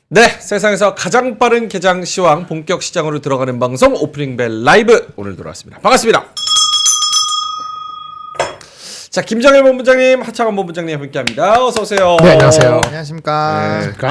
네, 세상에서 가장 빠른 개장 시황 본격 시장으로 들어가는 방송 오프닝벨 라이브 오늘 들어왔습니다. 반갑습니다. 자, 김정일 본부장님, 하창원 본부장님 함께합니다. 어서 오세요. 네, 안녕하세요. 안녕하십니까. 네.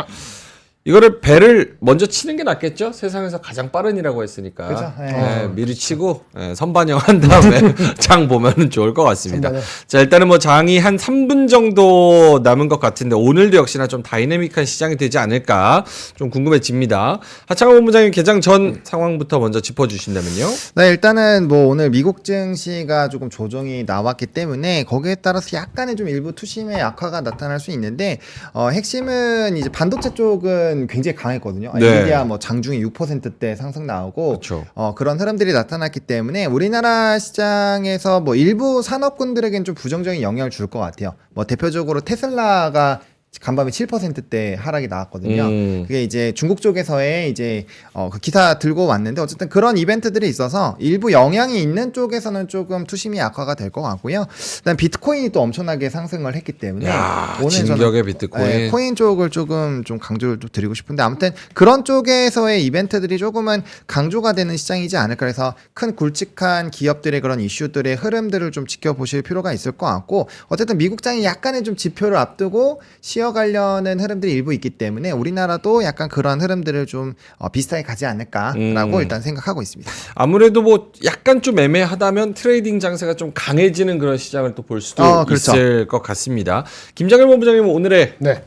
이거를 배를 먼저 치는 게 낫겠죠? 세상에서 가장 빠른이라고 했으니까. 그죠? 네. 네, 미리 치고 선반영한 다음에 장 보면은 좋을 것 같습니다. 선반영. 자, 일단은 뭐 장이 한 3분 정도 남은 것 같은데 오늘도 역시나 좀 다이내믹한 시장이 되지 않을까 좀 궁금해집니다. 하창원 본부장님 개장 전 상황부터 먼저 짚어주신다면요. 네, 일단은 뭐 오늘 미국 증시가 조금 조정이 나왔기 때문에 거기에 따라서 약간의 좀 일부 투심의 약화가 나타날 수 있는데 핵심은 이제 반도체 쪽은 굉장히 강했거든요. 네. 엔비디아 뭐 장중에 6%대 상승 나오고 그렇죠. 그런 흐름들이 나타났기 때문에 우리나라 시장에서 뭐 일부 산업군들에겐 좀 부정적인 영향을 줄 것 같아요. 뭐 대표적으로 테슬라가 간밤에 7%대 하락이 나왔거든요. 그게 이제 중국 쪽에서의 이제 그 기사 들고 왔는데 어쨌든 그런 이벤트들이 있어서 일부 영향이 있는 쪽에서는 조금 투심이 약화가 될 것 같고요. 그다음 비트코인이 또 엄청나게 상승을 했기 때문에 야, 오늘 진격의 비트코인. 네, 코인 쪽을 조금 좀 강조를 좀 드리고 싶은데 아무튼 그런 쪽에서의 이벤트들이 조금은 강조가 되는 시장이지 않을까 해서 큰 굵직한 기업들의 그런 이슈들의 흐름들을 좀 지켜보실 필요가 있을 것 같고 어쨌든 미국장이 약간의 좀 지표를 앞두고 쉬어가려는 흐름들이 일부 있기 때문에 우리나라도 약간 그런 흐름들을 좀 비슷하게 가지 않을까라고 일단 생각하고 있습니다. 아무래도 뭐 약간 좀 애매하다면 트레이딩 장세가 좀 강해지는 그런 시장을 또 볼 수도 그렇죠. 있을 것 같습니다. 김정일 본부장님은 오늘의 네.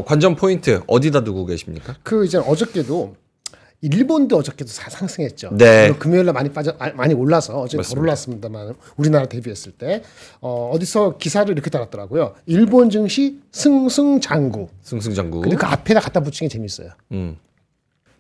관전 포인트 어디다 두고 계십니까? 이제 어저께도 일본도 어저께도 상승했죠. 네. 물론 금요일날 많이 올라서 어제 덜 맞습니다. 올랐습니다만 우리나라 대비했을 때 어디서 기사를 이렇게 달았더라고요. 일본 증시 승승장구. 승승장구. 근데 그 앞에다 갖다 붙이는 게 재밌어요. 음.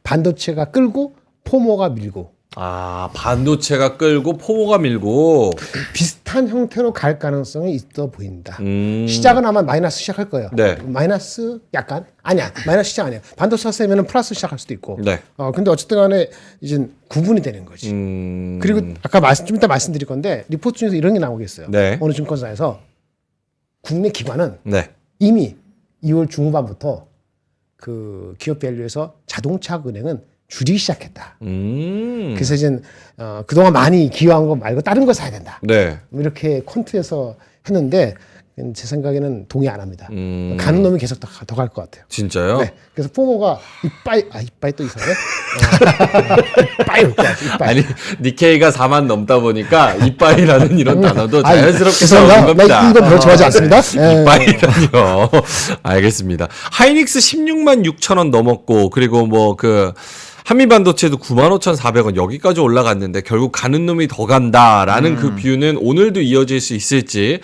반도체가 끌고 포모가 밀고 아, 반도체가 끌고 포모가 밀고. 비슷한 형태로 갈 가능성이 있어 보인다. 음. 시작은 아마 마이너스 시작할 거예요. 네. 마이너스 약간 아니야 마이너스 시작 아니야. 반도체 샀으면 플러스 시작할 수도 있고. 네. 근데 어쨌든 간에 이제 구분이 되는 거지. 그리고 아까 좀 이따 말씀드릴 건데 리포트 중에서 이런 게 나오겠어요. 네. 어느 증권사에서 국내 기관은 네. 이미 2월 중후반부터 그 기업 밸류에서 자동차 은행은 줄이기 시작했다. 그래서 이제 그동안 많이 기여한 거 말고 다른 거 사야 된다. 네. 이렇게 콘트에서 했는데 제 생각에는 동의 안 합니다. 가는 놈이 계속 더 갈 것 같아요. 진짜요? 네. 그래서 포모가 이빠이 또 이상해. 이빠이 올 것 같아. 이빠이. 아니, 니케이가 4만 넘다 보니까 이빠이라는 이런 단어도 아니, 자연스럽게 죄송합니다. 나오는 겁니다. 나 이거 별로 좋아하지 않습니다. 예. 이빠이라뇨. 알겠습니다. 하이닉스 16만 6천 원 넘었고 그리고 뭐 그 한미반도체도 95,400원 여기까지 올라갔는데 결국 가는 놈이 더 간다라는 그 뷰는 오늘도 이어질 수 있을지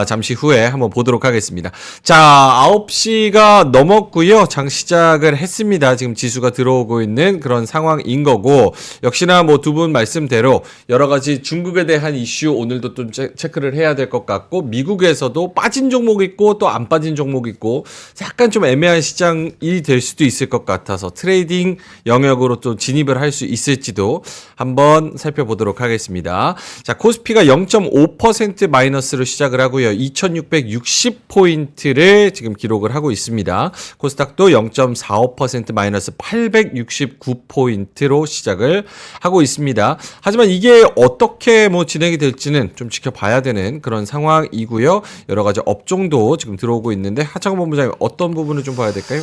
잠시 후에 한번 보도록 하겠습니다. 자, 9시가 넘었고요. 장 시작을 했습니다. 지금 지수가 들어오고 있는 그런 상황인 거고 역시나 뭐 두 분 말씀대로 여러 가지 중국에 대한 이슈 오늘도 좀 체크를 해야 될 것 같고 미국에서도 빠진 종목 있고 또 안 빠진 종목 있고 약간 좀 애매한 시장이 될 수도 있을 것 같아서 트레이딩 영역으로 또 진입을 할 수 있을지도 한번 살펴보도록 하겠습니다. 자, 코스피가 0.5% 마이너스로 시작을 하고요. 2660포인트를 지금 기록을 하고 있습니다. 코스닥도 0.45% 마이너스 869포인트로 시작을 하고 있습니다. 하지만 이게 어떻게 뭐 진행이 될지는 좀 지켜봐야 되는 그런 상황이고요. 여러 가지 업종도 지금 들어오고 있는데 하창원 본부장님 어떤 부분을 좀 봐야 될까요?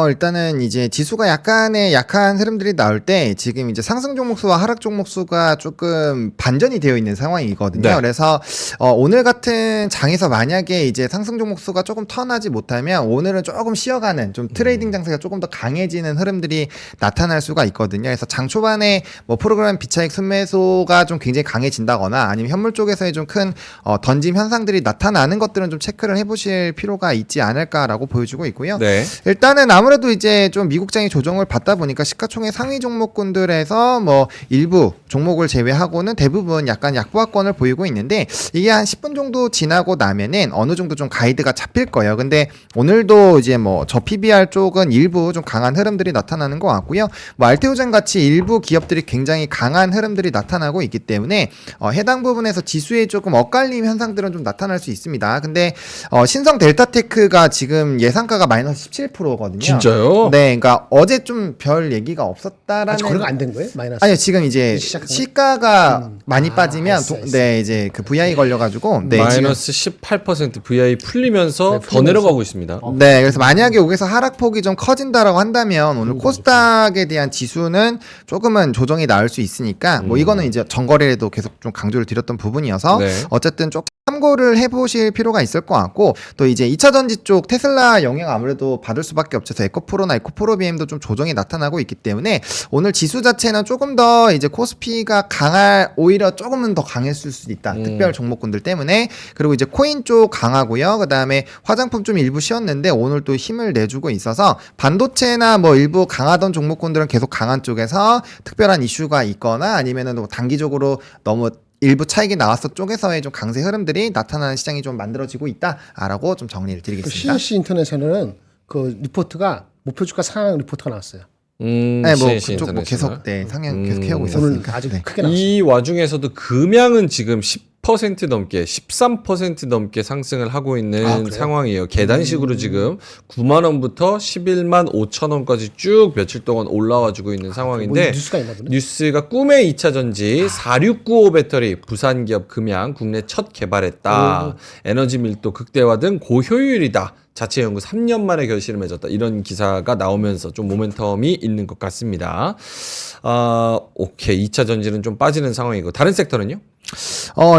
일단은 이제 지수가 약간의 약한 흐름들이 나올 때 지금 이제 상승 종목수와 하락 종목수가 조금 반전이 되어 있는 상황이거든요. 네. 그래서 오늘 같은 장에서 만약에 이제 상승 종목수가 조금 턴하지 못하면 오늘은 조금 쉬어가는 좀 트레이딩 장세가 조금 더 강해지는 흐름들이 나타날 수가 있거든요. 그래서 장 초반에 뭐 프로그램 비차익 순매수가 좀 굉장히 강해진다거나 아니면 현물 쪽에서의 좀 큰 던짐 현상들이 나타나는 것들은 좀 체크를 해보실 필요가 있지 않을까라고 보여주고 있고요. 네. 일단은 아무래도 이제 좀 미국장이 조정을 받다 보니까 시가총액 상위 종목군들에서 뭐 일부 종목을 제외하고는 대부분 약간 약보합권을 보이고 있는데 이게 한 10분 정도 지나고 나면은 어느 정도 좀 가이드가 잡힐 거예요. 근데 오늘도 이제 뭐 저 PBR 쪽은 일부 좀 강한 흐름들이 나타나는 것 같고요. 뭐 알테오젠 같이 일부 기업들이 굉장히 강한 흐름들이 나타나고 있기 때문에 해당 부분에서 지수에 조금 엇갈림 현상들은 좀 나타날 수 있습니다. 근데 신성 델타테크가 지금 예상가가 마이너스 17%거든요. 있었거든요. 진짜요? 네, 그러니까 어제 좀 별 얘기가 없었다라는. 아직 거래가 안 된 거예요? 마이너스. 아니요, 지금 이제 시작한 시가가 많이 빠지면 알았어. 네, 이제 그 VI 걸려가지고 네, 마이너스 18% VI 풀리면서 네, 더 풀리면서. 내려가고 있습니다. 네, 그래서 만약에 여기서 하락폭이 좀 커진다라고 한다면 오늘 코스닥에 대한 지수는 조금은 조정이 나올 수 있으니까 뭐 이거는 이제 정거래에도 계속 좀 강조를 드렸던 부분이어서 네. 어쨌든 조금 참고를 해보실 필요가 있을 것 같고 또 이제 2차 전지 쪽 테슬라 영향 아무래도 받을 수밖에 없어서 에코프로나 에코프로 BM도 좀 조정이 나타나고 있기 때문에 오늘 지수 자체는 조금 더 이제 코스피가 강할 오히려 조금은 더 강했을 수도 있다. 특별 종목군들 때문에 그리고 이제 코인 쪽 강하고요. 그다음에 화장품 좀 일부 쉬었는데 오늘 또 힘을 내주고 있어서 반도체나 뭐 일부 강하던 종목군들은 계속 강한 쪽에서 특별한 이슈가 있거나 아니면은 뭐 단기적으로 너무 일부 차익이 나왔어 쪽에서의 좀 강세 흐름들이 나타나는 시장이 좀 만들어지고 있다라고 좀 정리를 그 드리겠습니다. CNC 인터내셔널은 그 리포트가 목표 주가 상향 리포트가 나왔어요. 네, 뭐 CNC 그쪽 뭐 계속 인터내셔널. 네, 상향 계속 해오고 오늘 있었으니까. 아주 네. 크게 나왔어요. 이 와중에서도 금양은 지금 10% 넘게 13% 넘게 상승을 하고 있는 그래요? 상황이에요. 계단식으로 지금 9만 원부터 11만 5천 원까지 쭉 며칠 동안 올라와주고 있는 뭐 상황인데 뉴스가 있나 보네. 뉴스가 꿈의 2차 전지 4695 배터리 부산 기업 금양 국내 첫 개발했다. 에너지 밀도 극대화 등 고효율이다. 자체 연구 3년 만에 결실을 맺었다. 이런 기사가 나오면서 좀 모멘텀이 있는 것 같습니다. 오케이. 2차 전지는 좀 빠지는 상황이고 다른 섹터는요?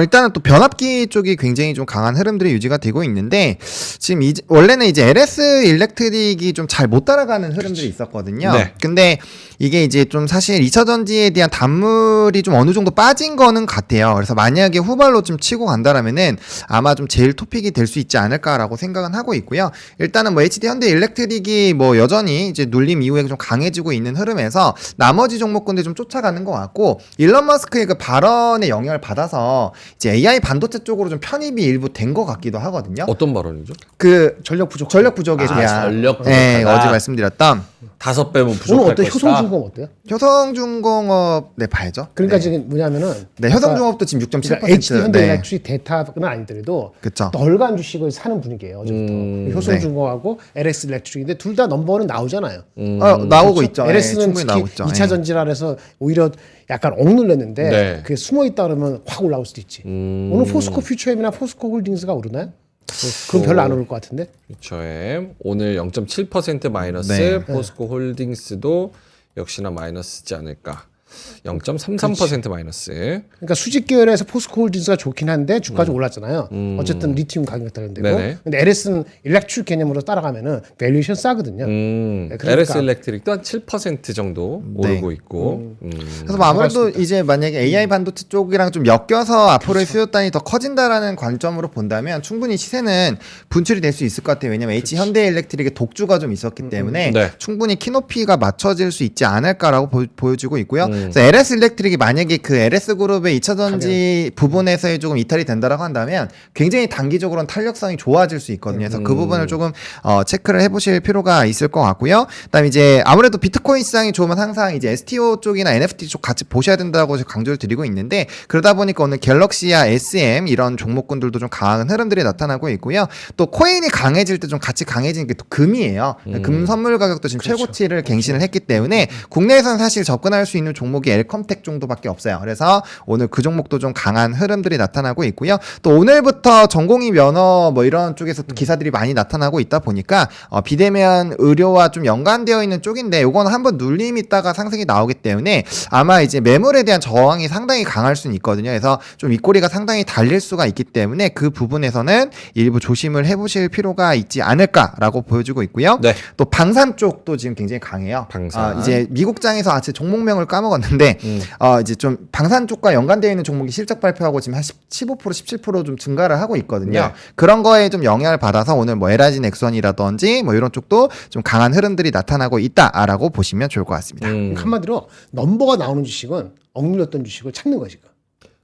일단은 또 변압기 쪽이 굉장히 좀 강한 흐름들이 유지가 되고 있는데 지금 원래는 이제 LS 일렉트릭이 좀 잘 못 따라가는 흐름들이 있었거든요. 네. 근데 이게 이제 좀 사실 2차 전지에 대한 단물이 좀 어느 정도 빠진 거는 같아요. 그래서 만약에 후발로 좀 치고 간다라면은 아마 좀 제일 토픽이 될 수 있지 않을까라고 생각은 하고 있고요. 일단은 뭐 HD 현대 일렉트릭이 뭐 여전히 이제 눌림 이후에 좀 강해지고 있는 흐름에서 나머지 종목군들 좀 쫓아가는 것 같고 일론 머스크의 그 발언에 영향을 받아서 이제 AI 반도체 쪽으로 좀 편입이 일부 된 것 같기도 하거든요. 어떤 발언이죠? 그 전력 부족. 전력 부족에 대한 전력 네, 부족하다. 어제 말씀드렸던 5배면 오늘 부족할 어때? 것이다. 효성중공 어때요? 효성중공업 네 봐야죠. 그러니까 네. 지금 뭐냐면은 네, 효성중공업도 지금 6.7%. 그러니까 HD 현대 네. 일렉트릭 데이터는 아니더라도 그쵸. 널간 주식을 사는 분위기예요. 어제부터 효성중공하고 LS 일렉트릭인데 둘 다 넘버는 나오잖아요. 나오고 있죠. 네, LS는 충분히 특히 나오고 있죠. 2차 네. 전지라 해서 오히려 약간 억눌렸는데 네. 그게 숨어 있다 그러면 확 올라올 수도 있지. 오늘 포스코 퓨처엠이나 포스코 홀딩스가 오르나요? 그건 별로 안 오를 것 같은데. 퓨처엠 오늘 0.7% 마이너스, 네. 포스코 홀딩스도 역시나 마이너스지 않을까. 0.33% 마이너스. 그러니까 수직 계열에서 포스코 홀딩스가 좋긴 한데 주가 좀 올랐잖아요. 어쨌든 리튬 가격이 따른되고. 네네. 근데 LS는 일렉트릭 개념으로 따라가면은 밸류에이션 싸거든요. 그러니까 LS 일렉트릭도 한 7% 정도 오르고 있고. 그래서 뭐 아무래도 이제 만약에 AI 반도체 쪽이랑 좀 엮여서 앞으로의 수요단이 더 커진다라는 관점으로 본다면 충분히 시세는 분출이 될 수 있을 것 같아요. 왜냐면 H 현대 일렉트릭의 독주가 좀 있었기 때문에 네. 충분히 키높이가 맞춰질 수 있지 않을까라고 보여지고 있고요. 그래서 LS 일렉트릭이 만약에 그 LS 그룹의 2차 전지 부분에서의 조금 이탈이 된다라고 한다면 굉장히 단기적으로는 탄력성이 좋아질 수 있거든요. 그래서 그 부분을 조금 체크를 해보실 필요가 있을 것 같고요. 그다음에 이제 아무래도 비트코인 시장이 좋으면 항상 이제 STO 쪽이나 NFT 쪽 같이 보셔야 된다고 강조를 드리고 있는데 그러다 보니까 오늘 갤럭시야 SM 이런 종목군들도 좀 강한 흐름들이 나타나고 있고요. 또 코인이 강해질 때 좀 같이 강해지는 게 또 금이에요. 금 선물 가격도 지금 최고치를 갱신을 했기 때문에 국내에서는 사실 접근할 수 있는 종목이 엘컴텍 정도밖에 없어요. 그래서 오늘 그 종목도 좀 강한 흐름들이 나타나고 있고요. 또 오늘부터 전공의 면허 뭐 이런 쪽에서 기사들이 많이 나타나고 있다 보니까 비대면 의료와 좀 연관되어 있는 쪽인데 요건 한번 눌림 있다가 상승이 나오기 때문에 아마 이제 매물에 대한 저항이 상당히 강할 수는 있거든요. 그래서 좀 윗꼬리가 상당히 달릴 수가 있기 때문에 그 부분에서는 일부 조심을 해보실 필요가 있지 않을까라고 보여지고 있고요. 네. 또 방산 쪽도 지금 굉장히 강해요. 방산. 이제 미국장에서 제 종목명을 까먹었는데 이제 좀 방산 쪽과 연관되어 있는 종목이 실적 발표하고 지금 한 15% 17%좀 증가를 하고 있거든요. 네. 그런 거에 좀 영향을 받아서 오늘 뭐 LIG 넥선이라든지 뭐 이런 쪽도 좀 강한 흐름들이 나타나고 있다라고 보시면 좋을 것 같습니다. 그러니까 한마디로 넘버가 나오는 주식은 억눌렸던 주식을 찾는 거지.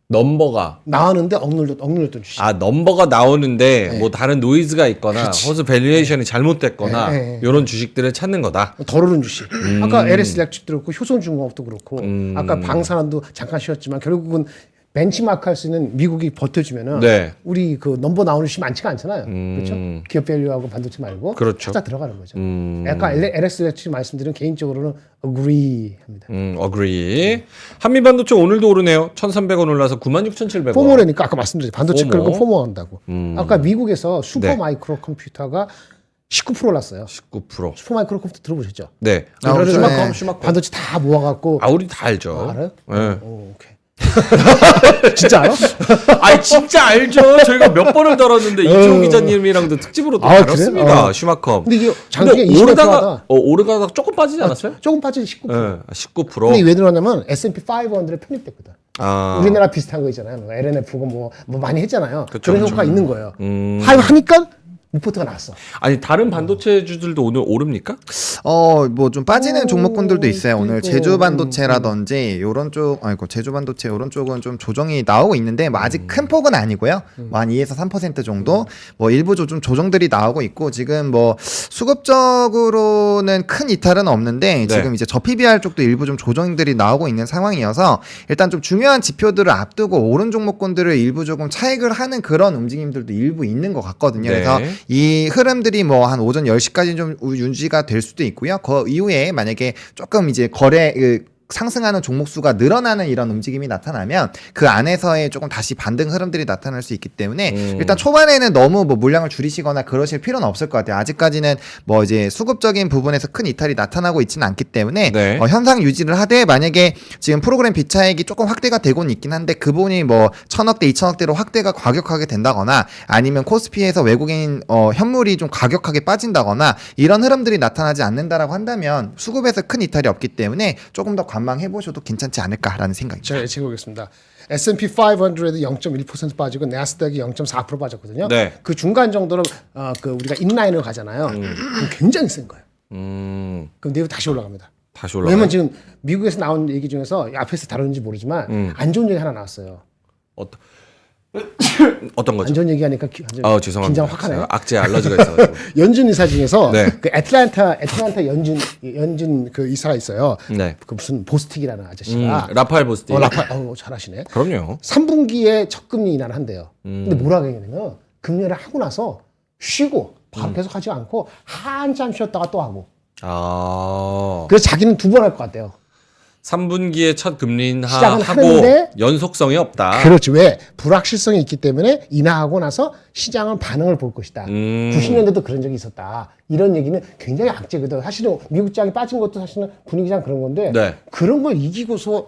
넘버가 나왔는데 억눌렸던 주식. 넘버가 나오는데 뭐 다른 노이즈가 있거나 호수 밸류에이션이 잘못됐거나 네. 이런 주식들을 찾는 거다. 덜 오른 주식. 아까 LS 일렉트릭도 그렇고 효성중공업도 그렇고 아까 방산도 잠깐 쉬었지만 결국은 벤치마크 할 수 있는 미국이 버텨주면은 네. 우리 그 넘버 나오는 시 많지가 않잖아요. 그렇죠? 기업 밸류하고 반도체 말고 그렇죠. 찾아 들어가는 거죠. 약간 LS 말씀드린 개인적으로는 agree 합니다. agree. 한미반도체 오늘도 오르네요. 1,300원 올라서 96,700원. 포모라니까 아까 말씀드렸죠. 반도체 포모. 끌고 포모 한다고. 아까 미국에서 슈퍼 네. 마이크로 컴퓨터가 19% 올랐어요. 19%. 슈퍼 마이크로 컴퓨터 들어보셨죠? 네. 그렇죠. 슈마컴, 네. 슈마컴. 반도체 다 모아갖고 우리 다 알죠. 알아요? 네. 오, 오케이. 진짜 알아? 아니 진짜 알죠. 저희가 몇 번을 다뤘는데 이종호 기자님이랑도 특집으로 또 아, 다뤘습니다. 그래? 슈마컴. 근데 이게 장중에 근데 20% 오르다가 오르다가 조금 빠지지 않았어요? 조금 빠지지 19%. 네. 19%. 근데 왜 들어왔냐면 S&P 500에 편입됐거든. 아. 우리나라 비슷한 거 있잖아요. 뭐 LNF고 뭐 많이 했잖아요. 그쵸, 그런 그쵸. 효과가 있는 거예요. 하니까 리포트가 나왔어. 아니 다른 반도체주들도 오늘 오릅니까? 뭐 좀 빠지는 종목군들도 있어요. 오늘 그리고, 제주 반도체라든지 요런 쪽, 제주 반도체 요런 쪽은 좀 조정이 나오고 있는데 뭐 아직 큰 폭은 아니고요. 뭐 한 2에서 3% 정도. 뭐 일부 좀 조정들이 나오고 있고 지금 뭐 수급적으로는 큰 이탈은 없는데 지금 이제 저PBR 쪽도 일부 좀 조정들이 나오고 있는 상황이어서 일단 좀 중요한 지표들을 앞두고 오른 종목군들을 일부 조금 차익을 하는 그런 움직임들도 일부 있는 것 같거든요. 네. 그래서 이 흐름들이 뭐 한 오전 10시까지 좀 유지가 될 수도 있고요. 그 이후에 만약에 조금 이제 상승하는 종목 수가 늘어나는 이런 움직임이 나타나면 그 안에서의 조금 다시 반등 흐름들이 나타날 수 있기 때문에 일단 초반에는 너무 뭐 물량을 줄이시거나 그러실 필요는 없을 것 같아요. 아직까지는 뭐 이제 수급적인 부분에서 큰 이탈이 나타나고 있지는 않기 때문에 네. 현상 유지를 하되 만약에 지금 프로그램 비차익이 조금 확대가 되고는 있긴 한데 그 부분이 뭐 1,000억대, 2,000억대로 확대가 과격하게 된다거나 아니면 코스피에서 외국인 현물이 좀 과격하게 빠진다거나 이런 흐름들이 나타나지 않는다라고 한다면 수급에서 큰 이탈이 없기 때문에 조금 더 관망해 보셔도 괜찮지 않을까라는 생각입니다. 제가 예측해 보겠습니다. S&P 500에도 0.1% 빠지고 나스닥이 0.4% 빠졌거든요. 네. 그 중간 정도로 그 우리가 인라인을 가잖아요. 그럼 굉장히 센 거예요. 그럼 내일 다시 올라갑니다. 다시 올라가. 왜냐면 지금 미국에서 나온 얘기 중에서 앞에서 다뤘는지 모르지만 안 좋은 얘기 하나 나왔어요. 어떤 거죠? 안 좋은 얘기하니까 죄송합니다. 긴장 확 하네. 악재 알러지가 있어가지고. 연준 이사 중에서 네. 그 애틀랜타 연준 그 이사가 있어요. 네. 그 무슨 보스틱이라는 아저씨가 라파엘 보스티. 잘하시네. 그럼요. 3분기에 첫 금리 인하를 한대요. 근데 뭐라고 했냐면 금리를 하고 나서 쉬고 바로 계속 하지 않고 한참 쉬었다가 또 하고. 그래서 자기는 2번 할 것 같대요. 3분기에 첫 금리 시작은 인하하고 하는데 연속성이 없다. 그렇죠. 왜? 불확실성이 있기 때문에 인하하고 나서 시장은 반응을 볼 것이다. 90년대도 그런 적이 있었다. 이런 얘기는 굉장히 악재거든. 사실은 미국 장이 빠진 것도 사실은 분위기상 그런 건데 네. 그런 걸 이기고서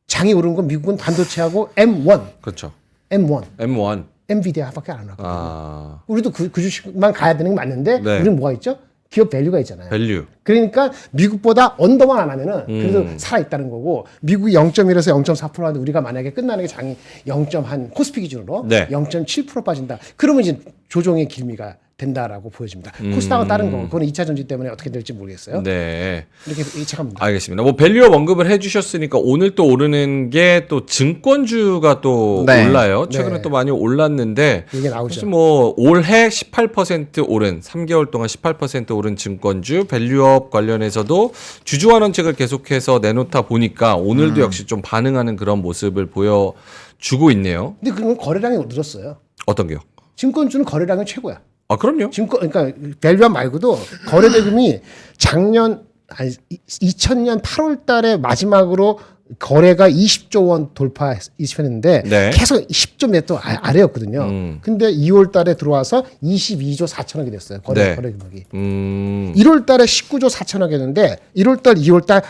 장이 오른 건 미국은 반도체하고 M1, 그렇죠. M1, 엔비디아밖에 안 하거든요. 우리도 그 주식만 가야 되는 게 맞는데 네. 우리는 뭐가 있죠? 기업 밸류가 있잖아요. 밸류. 그러니까 미국보다 언더만 안 하면은 그래도 살아있다는 거고 미국이 0.1에서 0.4% 하는데 우리가 만약에 끝나는 게 장이 0.한 코스피 기준으로 네. 0.7% 빠진다. 그러면 이제 조정의 길미가 된다라고 보여집니다. 코스닥은 다른 거고 그건 2차 전지 때문에 어떻게 될지 모르겠어요. 네. 이렇게 예측합니다. 알겠습니다. 뭐 밸류업 언급을 해주셨으니까 오늘 또 오르는 게 또 증권주가 또 네. 올라요. 최근에 네. 또 많이 올랐는데 이게 나오죠. 사실 뭐 올해 18% 오른 3개월 동안 18% 오른 증권주 밸류업 관련해서도 주주환원책을 계속해서 내놓다 보니까 오늘도 역시 좀 반응하는 그런 모습을 보여주고 있네요. 근데 그건 거래량이 늘었어요. 어떤 게요? 증권주는 거래량이 최고야. 그럼요. 그러니까 밸류업 말고도 거래 대금이 작년 2000년 8월 달에 마지막으로 거래가 20조 원 돌파 20했는데 네. 계속 10조 몇 도 아래였거든요. 근데 2월 달에 들어와서 22조 4천억이 됐어요. 거래 금액이. 1월 달에 19조 4천억 했는데 1월 달, 2월 달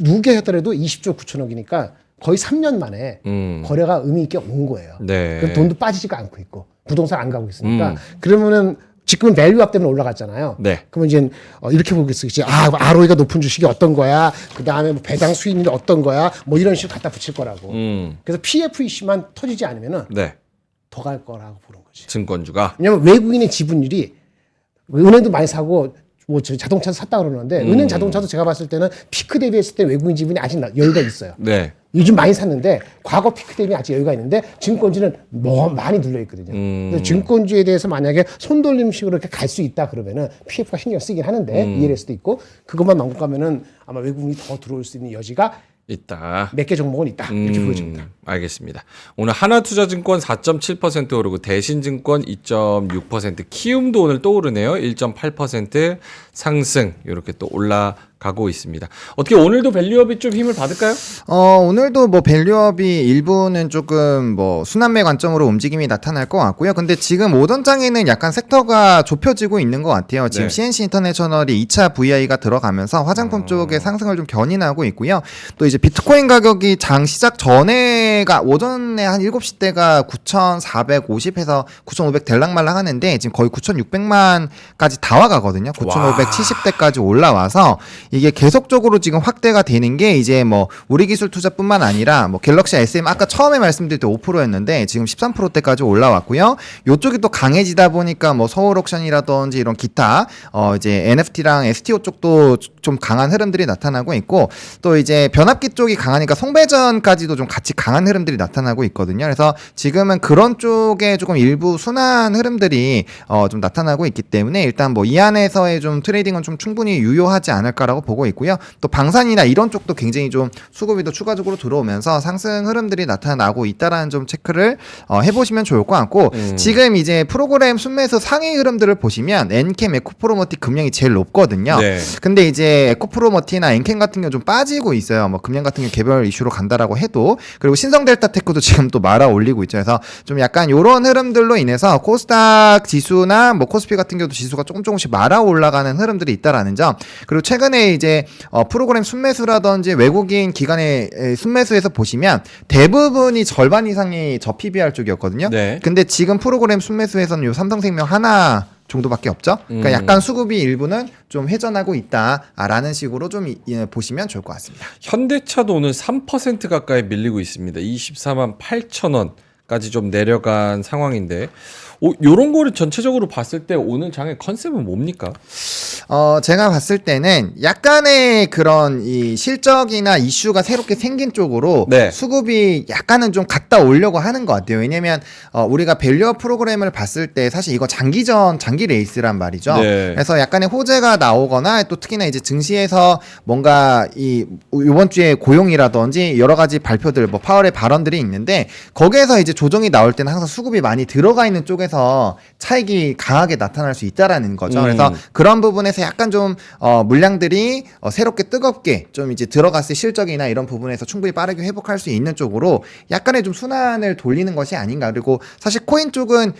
누게 하더라도 20조 9천억이니까 거의 3년 만에 거래가 의미 있게 온 거예요. 네. 그럼 돈도 빠지지가 않고 있고 부동산 안 가고 있으니까 그러면은 지금은 밸류업 때문에 올라갔잖아요. 네. 그러면 이제 이렇게 보겠지. ROE가 높은 주식이 어떤 거야? 그 다음에 뭐 배당 수익률이 어떤 거야? 뭐 이런 식으로 갖다 붙일 거라고. 그래서 PFEC만 터지지 않으면은 네. 더 갈 거라고 보는 거지. 증권주가. 왜냐면 외국인의 지분율이 은행도 많이 사고 뭐 자동차 샀다 그러는데 은행 자동차도 제가 봤을 때는 피크 대비했을 때 외국인 지분이 아직 여유가 있어요. 네. 요즘 많이 샀는데 과거 피크 대비 아직 여유가 있는데 증권주는 많이 눌려 있거든요. 그래서 증권주에 대해서 만약에 손돌림식으로 이렇게 갈 수 있다 그러면은 PF가 신경 쓰긴 하는데 ELS도 있고 그것만 넘어가면은 아마 외국인이 더 들어올 수 있는 여지가 있다. 몇 개 종목은 있다. 이렇게 보여집니다. 알겠습니다. 오늘 하나투자증권 4.7% 오르고 대신증권 2.6%, 키움도 오늘 또 오르네요. 1.8% 상승 이렇게 또 올라가고 있습니다. 어떻게 오늘도 밸류업이 좀 힘을 받을까요? 오늘도 뭐 밸류업이 일부는 조금 뭐 순환매 관점으로 움직임이 나타날 것 같고요. 근데 지금 오전장에는 약간 섹터가 좁혀지고 있는 것 같아요. 지금 네. CNC 인터내셔널이 2차 VI가 들어가면서 화장품 쪽의 상승을 좀 견인하고 있고요. 또 이제 비트코인 가격이 장 시작 전에가 오전에 한 7시 때가 9,450에서 9,500 될락말락 하는데 지금 거의 9,600만까지 다 와가거든요. 9,570대까지 올라와서 이게 계속적으로 지금 확대가 되는 게 이제 뭐 우리 기술 투자뿐만 아니라 뭐 갤럭시 SM 아까 처음에 말씀드릴 때 5%였는데 지금 13%대까지 올라왔고요. 요쪽이 또 강해지다 보니까 뭐 서울 옥션이라든지 이런 기타 이제 NFT랑 STO 쪽도 좀 강한 흐름들이 나타나고 있고 또 이제 변압기 쪽이 강하니까 송배전까지도 좀 같이 강한 흐름들이 나타나고 있거든요. 그래서 지금은 그런 쪽에 조금 일부 순환 흐름들이 좀 나타나고 있기 때문에 일단 뭐 이 안에서의 좀 트레이딩은 좀 충분히 유효하지 않을까라고 보고 있고요. 또 방산이나 이런 쪽도 굉장히 좀 수급이 더 추가적으로 들어오면서 상승 흐름들이 나타나고 있다라는 좀 체크를 해보시면 좋을 것 같고 지금 이제 프로그램 순매수 상위 흐름들을 보시면 엔캠, 에코프로머티 금량이 제일 높거든요. 네. 근데 이제 에코프로머티나 엔캠 같은 경우 좀 빠지고 있어요. 뭐 금량 같은 경우 개별 이슈로 간다라고 해도 그리고 신성델타테크도 지금 또 말아 올리고 있죠. 그래서 좀 약간 요런 흐름들로 인해서 코스닥 지수나 뭐 코스피 같은 경우도 지수가 조금씩 말아 올라가는 흐름들이 있다라는 점. 그리고 최근에 이제 프로그램 순매수라든지 외국인 기관의 순매수에서 보시면 대부분이 절반 이상이 저 PBR 쪽이었거든요. 네. 근데 지금 프로그램 순매수에서는 요 삼성생명 하나 정도밖에 없죠. 그러니까 약간 수급이 일부는 좀 회전하고 있다라는 식으로 좀 보시면 좋을 것 같습니다. 현대차도 오늘 3% 가까이 밀리고 있습니다. 24만 8천 원까지 좀 내려간 상황인데 요런 거를 전체적으로 봤을 때 오늘 장의 컨셉은 뭡니까? 제가 봤을 때는 약간의 그런 이 실적이나 이슈가 새롭게 생긴 쪽으로 네. 수급이 약간은 좀 갖다 오려고 하는 것 같아요. 왜냐면 우리가 밸류업 프로그램을 봤을 때 사실 이거 장기 레이스란 말이죠. 네. 그래서 약간의 호재가 나오거나 또 특히나 이제 증시에서 뭔가 이번 주에 고용이라든지 여러 가지 발표들 뭐 파월의 발언들이 있는데 거기에서 이제 조정이 나올 때는 항상 수급이 많이 들어가 있는 쪽에서 차익이 강하게 나타날 수 있다라는 거죠. 그래서 그런 부분에서 약간 좀 물량들이 새롭게 뜨겁게 좀 이제 들어갔을 실적이나 이런 부분에서 충분히 빠르게 회복할 수 있는 쪽으로 약간의 좀 순환을 돌리는 것이 아닌가. 그리고 사실 코인 쪽은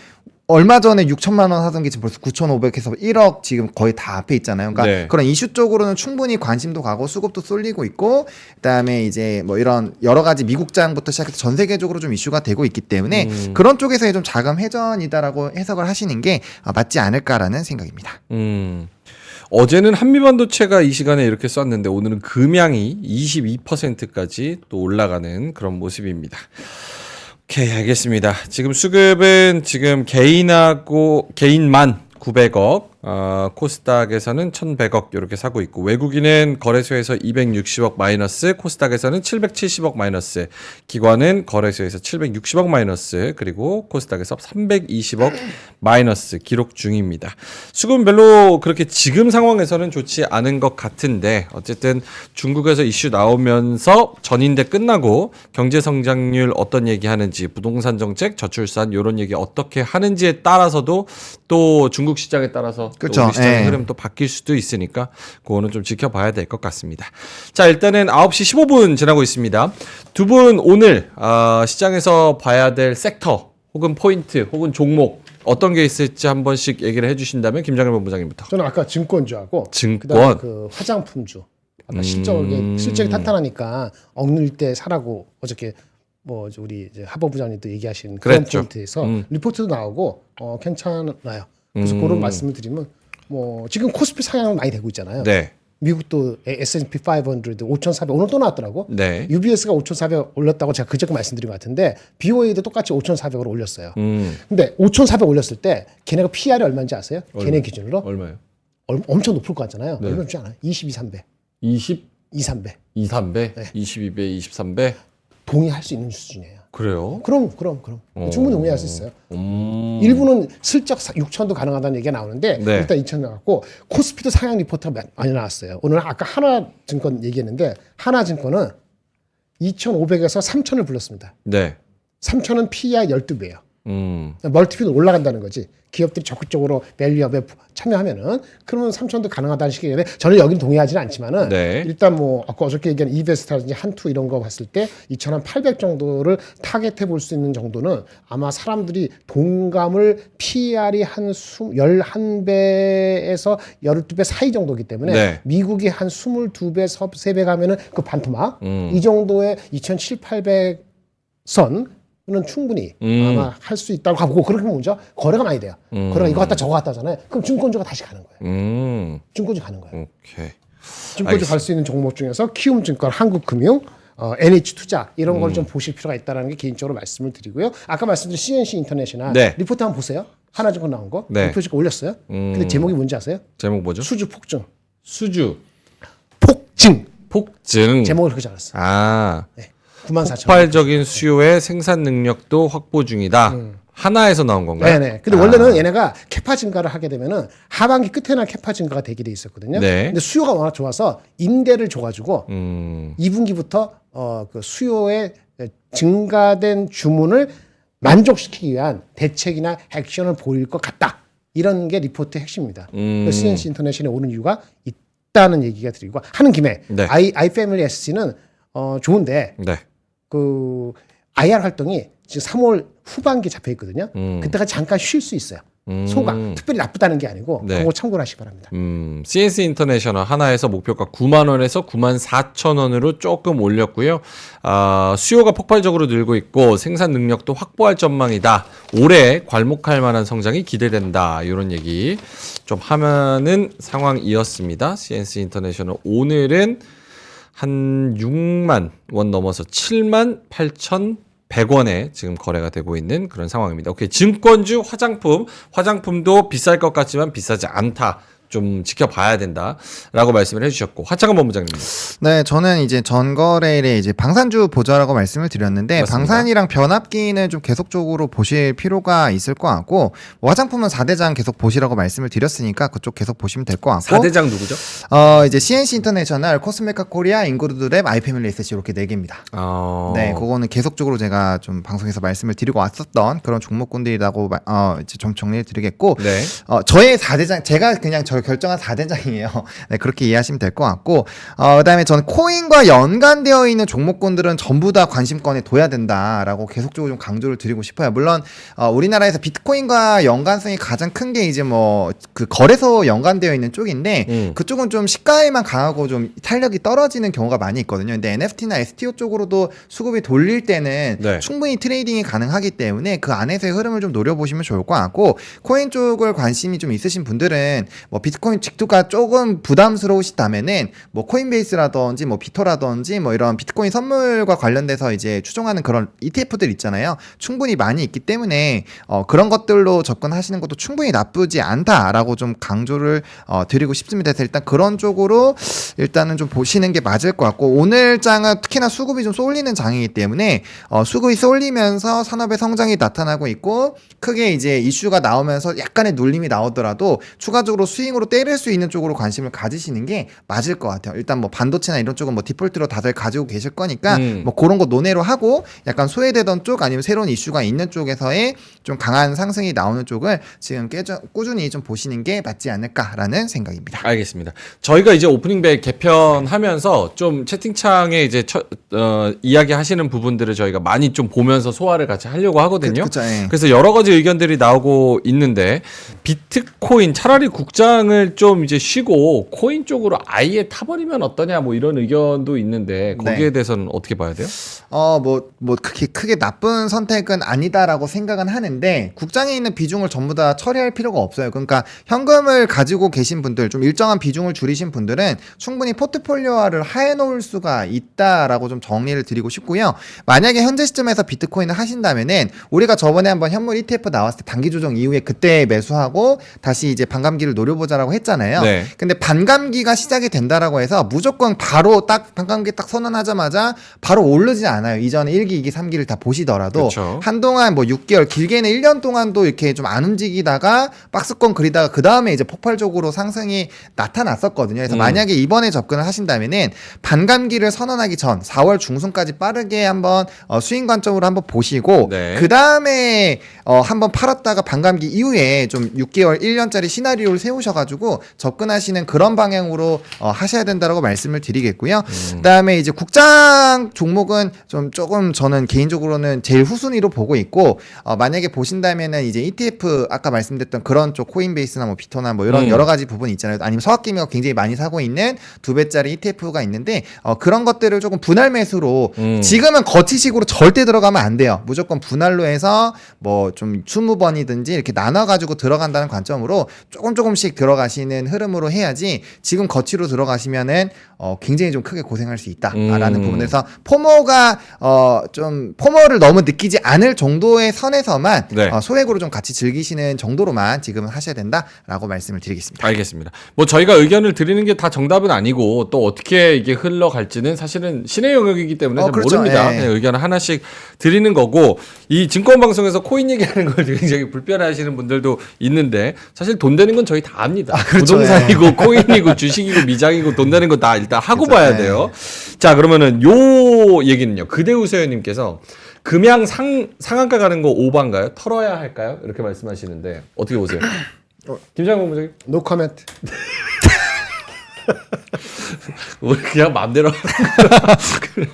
얼마 전에 6천만 원 하던 게 지금 벌써 9,500에서 1억 지금 거의 다 앞에 있잖아요. 그러니까 네. 그런 이슈 쪽으로는 충분히 관심도 가고 수급도 쏠리고 있고 그다음에 이제 뭐 이런 여러 가지 미국장부터 시작해서 전 세계적으로 좀 이슈가 되고 있기 때문에 그런 쪽에서의 좀 자금 회전이다라고 해석을 하시는 게 맞지 않을까라는 생각입니다. 어제는 한미반도체가 이 시간에 이렇게 쐈는데 오늘은 금양이 22%까지 또 올라가는 그런 모습입니다. 오케이, 알겠습니다. 지금 수급은 지금 개인만 900억, 코스닥에서는 1100억 이렇게 사고 있고 외국인은 거래소에서 260억 마이너스, 코스닥에서는 770억 마이너스, 기관은 거래소에서 760억 마이너스, 그리고 코스닥에서 320억 마이너스 기록 중입니다. 수급은 별로 그렇게 지금 상황에서는 좋지 않은 것 같은데 어쨌든 중국에서 이슈 나오면서 전인대 끝나고 경제 성장률 어떤 얘기하는지, 부동산 정책, 저출산 이런 얘기 어떻게 하는지에 따라서도 또 중국 시장에 따라서 그렇죠. 또 우리 시장의 예. 흐름 또 바뀔 수도 있으니까 그거는 좀 지켜봐야 될 것 같습니다. 자, 일단은 9시 15분 지나고 있습니다. 두 분 오늘 시장에서 봐야 될 섹터 혹은 포인트 혹은 종목 어떤 게 있을지 한 번씩 얘기를 해주신다면 김장일 본부장님부터. 저는 아까 증권주하고 증권. 그다음에 그 화장품주. 아까 실적이 탄탄하니까 억눌 때 사라고 어저께 뭐 우리 이제 하버부장님도 얘기하신 그런 그랬죠. 포인트에서 리포트도 나오고 괜찮아요. 그래서 그런 말씀을 드리면 뭐 지금 코스피 상향은 많이 되고 있잖아요. 네. 미국도 S&P 500 5,400 오늘 또 나왔더라고. 네. UBS가 5,400 올렸다고 제가 그저께 말씀드린 것 같은데 BOA도 똑같이 5,400으로 올렸어요. 근데 5,400 올렸을 때 걔네가 PR이 얼마인지 아세요? 걔네 기준으로 얼마요? 엄청 높을 것 같잖아요. 네. 얼마인지 않아요? 22, 3배. 20, 2, 3배. 2, 3배, 네. 22배, 23배. 동의할 수 있는 수준이에요. 그래요? 그럼 충분히 동의할 수 있어요. 일부는 슬쩍 6천도 가능하다는 얘기가 나오는데 네. 일단 2천 나왔고 코스피도 상향 리포트가 많이 나왔어요. 오늘 아까 하나증권 얘기했는데 하나증권은 2,500에서 3,000을 불렀습니다. 네. 3,000은 PER 12배예요. 멀티플이 올라간다는 거지. 기업들이 적극적으로 밸류업에 참여하면은 그러면 3,000도 가능하다는 식이기 저는 여기는 동의하지는 않지만은 네. 일단 뭐 아까 어저께 얘기한 이베스트라든지 한투 이런 거 봤을 때 2,800 정도를 타겟해 볼 수 있는 정도는 아마 사람들이 동감을 PER이 한 11배에서 12배 사이 정도이기 때문에 네. 미국이 한 22배, 3배 가면은 그 반토막 이 정도의 2,700, 800선 는 충분히 아마 할 수 있다고 하고 그렇게 보면 먼저 거래가 많이 돼요. 거래가 이거 갖다 저거 갖다 하잖아요. 그럼 증권주가 다시 가는 거예요. 증권주 가는 거예요. 오케이. 증권주 갈 수 있는 종목 중에서 키움증권, 한국금융, NH투자 이런 걸 좀 보실 필요가 있다는 게 개인적으로 말씀을 드리고요. 아까 말씀드린 CNC 인터내셔널 네. 리포트 한번 보세요. 하나증권 나온 거. 네. 리포트 올렸어요. 근데 제목이 뭔지 아세요? 제목 뭐죠? 수주 폭증. 수주. 폭증. 폭증. 제목을 그렇게 잡았어요. 아. 네. 94,000원. 폭발적인 수요의 생산 능력도 확보 중이다. 하나에서 나온 건가요? 네네. 근데 원래는 얘네가 캐파 증가를 하게 되면은 하반기 끝에나 캐파 증가가 되게 돼 있었거든요. 네. 근데 수요가 워낙 좋아서 임대를 줘가지고 2분기부터 그 수요의 증가된 주문을 만족시키기 위한 대책이나 액션을 보일 것 같다. 이런 게 리포트의 핵심입니다. CNC 인터내셔널에 오는 이유가 있다는 얘기가 드리고 하는 김에 네. 아이패밀리 SC는 좋은데 네. 그 IR 활동이 지금 3월 후반기에 잡혀 있거든요. 그때가 잠깐 쉴 수 있어요. 소가 특별히 나쁘다는 게 아니고 네. 그거 참고를 하시기 바랍니다. CNC 인터내셔널 하나에서 목표가 9만 원에서 9만 4천 원으로 조금 올렸고요. 수요가 폭발적으로 늘고 있고 생산 능력도 확보할 전망이다. 올해 괄목할 만한 성장이 기대된다. 이런 얘기 좀 하면은 상황이었습니다. CNC 인터내셔널 오늘은 한 6만 원 넘어서 7만 8,100원에 지금 거래가 되고 있는 그런 상황입니다. 오케이. 증권주 화장품도 비쌀 것 같지만 비싸지 않다. 좀 지켜봐야 된다라고 말씀을 해주셨고 화창한 본부장님. 네, 저는 이제 전거래일에 이제 방산주 보조라고 말씀을 드렸는데 맞습니다. 방산이랑 변압기는 좀 계속적으로 보실 필요가 있을 것 같고 뭐 화장품은 4대장 계속 보시라고 말씀을 드렸으니까 그쪽 계속 보시면 될 것 같고 4대장 누구죠? 이제 CNC 인터내셔널, 코스메카 코리아, 인그루드랩, 아이패밀리 SC 이렇게 4개입니다. 네, 그거는 계속적으로 제가 좀 방송에서 말씀을 드리고 왔었던 그런 종목군들이라고 이제 좀 정리를 드리겠고 네. 저의 4대장 제가 그냥 저 결정한 4대장이에요. 네, 그렇게 이해하시면 될 것 같고 그다음에 저는 코인과 연관되어 있는 종목군들은 전부 다 관심권에 둬야 된다라고 계속적으로 좀 강조를 드리고 싶어요. 물론 우리나라에서 비트코인과 연관성이 가장 큰 게 이제 뭐 그 거래소 연관되어 있는 쪽인데 그쪽은 좀 시가에만 강하고 좀 탄력이 떨어지는 경우가 많이 있거든요. 근데 NFT나 STO 쪽으로도 수급이 돌릴 때는 네. 충분히 트레이딩이 가능하기 때문에 그 안에서의 흐름을 좀 노려보시면 좋을 것 같고 코인 쪽을 관심이 좀 있으신 분들은 뭐 비트코인 직두가 조금 부담스러우시다면은 뭐 코인베이스라든지 뭐 비토라든지 뭐 이런 비트코인 선물과 관련돼서 이제 추종하는 그런 ETF들 있잖아요. 충분히 많이 있기 때문에 그런 것들로 접근하시는 것도 충분히 나쁘지 않다라고 좀 강조를 드리고 싶습니다. 그래서 일단 그런 쪽으로 일단은 좀 보시는 게 맞을 것 같고 오늘 장은 특히나 수급이 좀 쏠리는 장이기 때문에 수급이 쏠리면서 산업의 성장이 나타나고 있고 크게 이제 이슈가 나오면서 약간의 눌림이 나오더라도 추가적으로 스윙으로 때릴 수 있는 쪽으로 관심을 가지시는 게 맞을 것 같아요. 일단 뭐 반도체나 이런 쪽은 뭐 디폴트로 다들 가지고 계실 거니까 뭐 그런 거 논외로 하고 약간 소외되던 쪽 아니면 새로운 이슈가 있는 쪽에서의 좀 강한 상승이 나오는 쪽을 지금 꾸준히 좀 보시는 게 맞지 않을까라는 생각입니다. 알겠습니다. 저희가 이제 오프닝 배 개편하면서 좀 채팅창에 이제 이야기 하시는 부분들을 저희가 많이 좀 보면서 소화를 같이 하려고 하거든요. 그쵸, 예. 그래서 여러 가지 의견들이 나오고 있는데 비트코인 차라리 국장을 좀 이제 쉬고 코인 쪽으로 아예 타버리면 어떠냐 뭐 이런 의견도 있는데 거기에 네. 대해서는 어떻게 봐야 돼요? 뭐 그렇게 크게 나쁜 선택은 아니다라고 생각은 하는데 국장에 있는 비중을 전부 다 처리할 필요가 없어요. 그러니까 현금을 가지고 계신 분들 좀 일정한 비중을 줄이신 분들은 충분히 포트폴리오화를 해놓을 수가 있다라고 좀 정리를 드리고 싶고요. 만약에 현재 시점에서 비트코인을 하신다면은 우리가 저번에 한번 현물 ETF 나왔을 때 단기 조정 이후에 그때 매수하고 다시 이제 반감기를 노려보자 해보자라고 했잖아요. 네. 근데 반감기가 시작이 된다라고 해서 무조건 바로 딱 반감기 딱 선언하자마자 바로 오르지 않아요. 이전에 1기, 2기, 3기를 다 보시더라도 그쵸. 한동안 뭐 6개월 길게는 1년 동안도 이렇게 좀 안 움직이다가 박스권 그리다가 그 다음에 이제 폭발적으로 상승이 나타났었거든요. 그래서 만약에 이번에 접근을 하신다면은 반감기를 선언하기 전 4월 중순까지 빠르게 한번 수익 관점으로 한번 보시고 네. 그 다음에 한번 팔았다가 반감기 이후에 좀 6개월, 1년짜리 시나리오를 세우셔가지고 접근하시는 그런 방향으로 하셔야 된다라고 말씀을 드리겠고요. 그다음에 이제 국장 종목은 좀 조금 저는 개인적으로는 제일 후순위로 보고 있고 만약에 보신다면은 이제 ETF 아까 말씀드렸던 그런 쪽 코인베이스나 뭐 비터나 뭐 이런 여러 가지 부분이 있잖아요. 아니면 서학개미가 굉장히 많이 사고 있는 2배짜리 ETF가 있는데 그런 것들을 조금 분할 매수로 지금은 거치식으로 절대 들어가면 안 돼요. 무조건 분할로 해서 뭐 좀 20번이든지 이렇게 나눠가지고 들어간다는 관점으로 조금씩 들어가시는 흐름으로 해야지 지금 거치로 들어가시면은 굉장히 좀 크게 고생할 수 있다라는 부분에서 포모가 좀 포모를 너무 느끼지 않을 정도의 선에서만 네. 소액으로 좀 같이 즐기시는 정도로만 지금은 하셔야 된다라고 말씀을 드리겠습니다. 알겠습니다. 뭐 저희가 의견을 드리는 게 다 정답은 아니고 또 어떻게 이게 흘러갈지는 사실은 신의 영역이기 때문에 잘 그렇죠. 모릅니다. 예. 그냥 의견을 하나씩 드리는 거고 이 증권방송에서 코인 얘기하는 걸 굉장히 불편해하시는 분들도 있는데 사실 돈 되는 건 저희 다 압니다. 그렇죠. 부동산이고 코인이고 주식이고 미장이고 돈 되는 거 다 일단 하고 그렇죠. 봐야 돼요. 자 그러면은 요 얘기는요. 그대우세요님께서 금양 상한가 가는 거 오반가요? 털어야 할까요? 이렇게 말씀하시는데 어떻게 보세요? 김장훈 본부장님? 노 코멘트. 우리 그냥 마음대로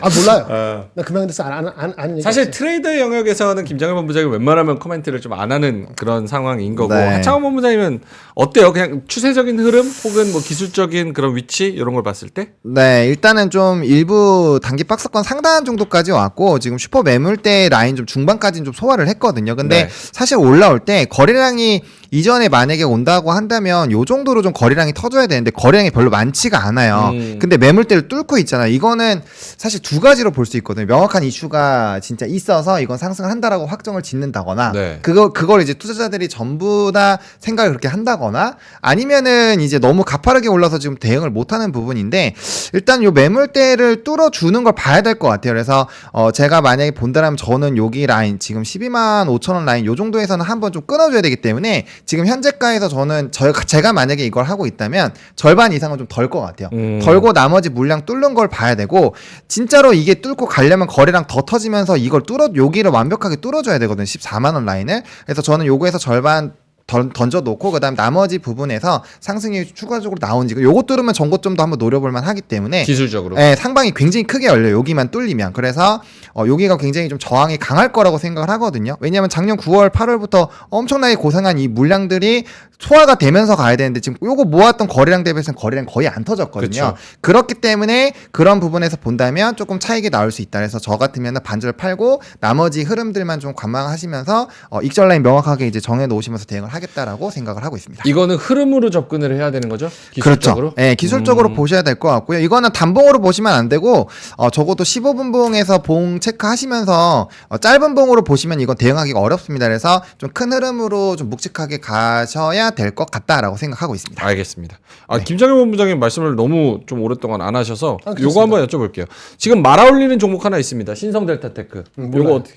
아 몰라요. 나 그만 돼서 안 사실 트레이더 영역에서는 김장현 본부장이 웬만하면 코멘트를 좀 안 하는 그런 상황인 거고 네. 하창원 본부장님은 어때요? 그냥 추세적인 흐름 혹은 뭐 기술적인 그런 위치 이런 걸 봤을 때? 네, 일단은 좀 일부 단기 박스권 상단 정도까지 왔고 지금 슈퍼 매물대 라인 좀 중반까지는 좀 소화를 했거든요. 근데 네. 사실 올라올 때 거래량이 이전에 만약에 온다고 한다면 요 정도로 좀 거래량이 터져야 되는데 거래량이 별로 많지가 않아요. 근데 매물대를 뚫고 있잖아요. 이거는 사실 두 가지로 볼 수 있거든요. 명확한 이슈가 진짜 있어서 이건 상승을 한다라고 확정을 짓는다거나 네. 그걸 이제 투자자들이 전부 다 생각을 그렇게 한다거나 아니면은 이제 너무 가파르게 올라서 지금 대응을 못하는 부분인데 일단 요 매물대를 뚫어주는 걸 봐야 될 것 같아요. 그래서 제가 만약에 본다라면 저는 여기 라인 지금 12만 5천 원 라인 요 정도에서는 한번 좀 끊어줘야 되기 때문에 지금 현재가에서 저는 제가 만약에 이걸 하고 있다면 절반 이상은 좀 덜 것 같아요. 덜고 나머지 물량 뚫는 걸 봐야 되고 진짜로 이게 뚫고 가려면 거래량 더 터지면서 이걸 여기를 완벽하게 뚫어줘야 되거든요. 14만 원 라인을. 그래서 저는 요거에서 절반 던져놓고 그다음 나머지 부분에서 상승이 추가적으로 나온지 요거 뚫으면 전고점도 한번 노려볼만 하기 때문에 기술적으로. 네, 상방이 굉장히 크게 열려요. 여기만 뚫리면. 그래서 여기가 굉장히 좀 저항이 강할 거라고 생각을 하거든요. 왜냐하면 작년 9월 8월부터 엄청나게 고생한 이 물량들이 소화가 되면서 가야 되는데 지금 요거 모았던 거래량 대비해서는 거래량 거의 안 터졌거든요. 그쵸. 그렇기 때문에 그런 부분에서 본다면 조금 차익이 나올 수 있다. 그래서 저 같으면 반절 팔고 나머지 흐름들만 좀 관망하시면서 익절 라인 명확하게 이제 정해 놓으시면서 대응을 하겠다라고 생각을 하고 있습니다. 이거는 흐름으로 접근을 해야 되는 거죠? 기술적으로? 그렇죠. 네, 기술적으로 보셔야 될 것 같고요. 이거는 단봉으로 보시면 안 되고 적어도 15분 봉에서 봉 체크하시면서 짧은 봉으로 보시면 이건 대응하기가 어렵습니다. 그래서 좀 큰 흐름으로 좀 묵직하게 가셔야 될 것 같다라고 생각하고 있습니다. 알겠습니다. 김장현 본부장님 말씀을 너무 좀 오랫동안 안 하셔서 그렇습니다. 요거 한번 여쭤볼게요. 지금 말아올리는 종목 하나 있습니다. 신성델타테크. 요거 어떻게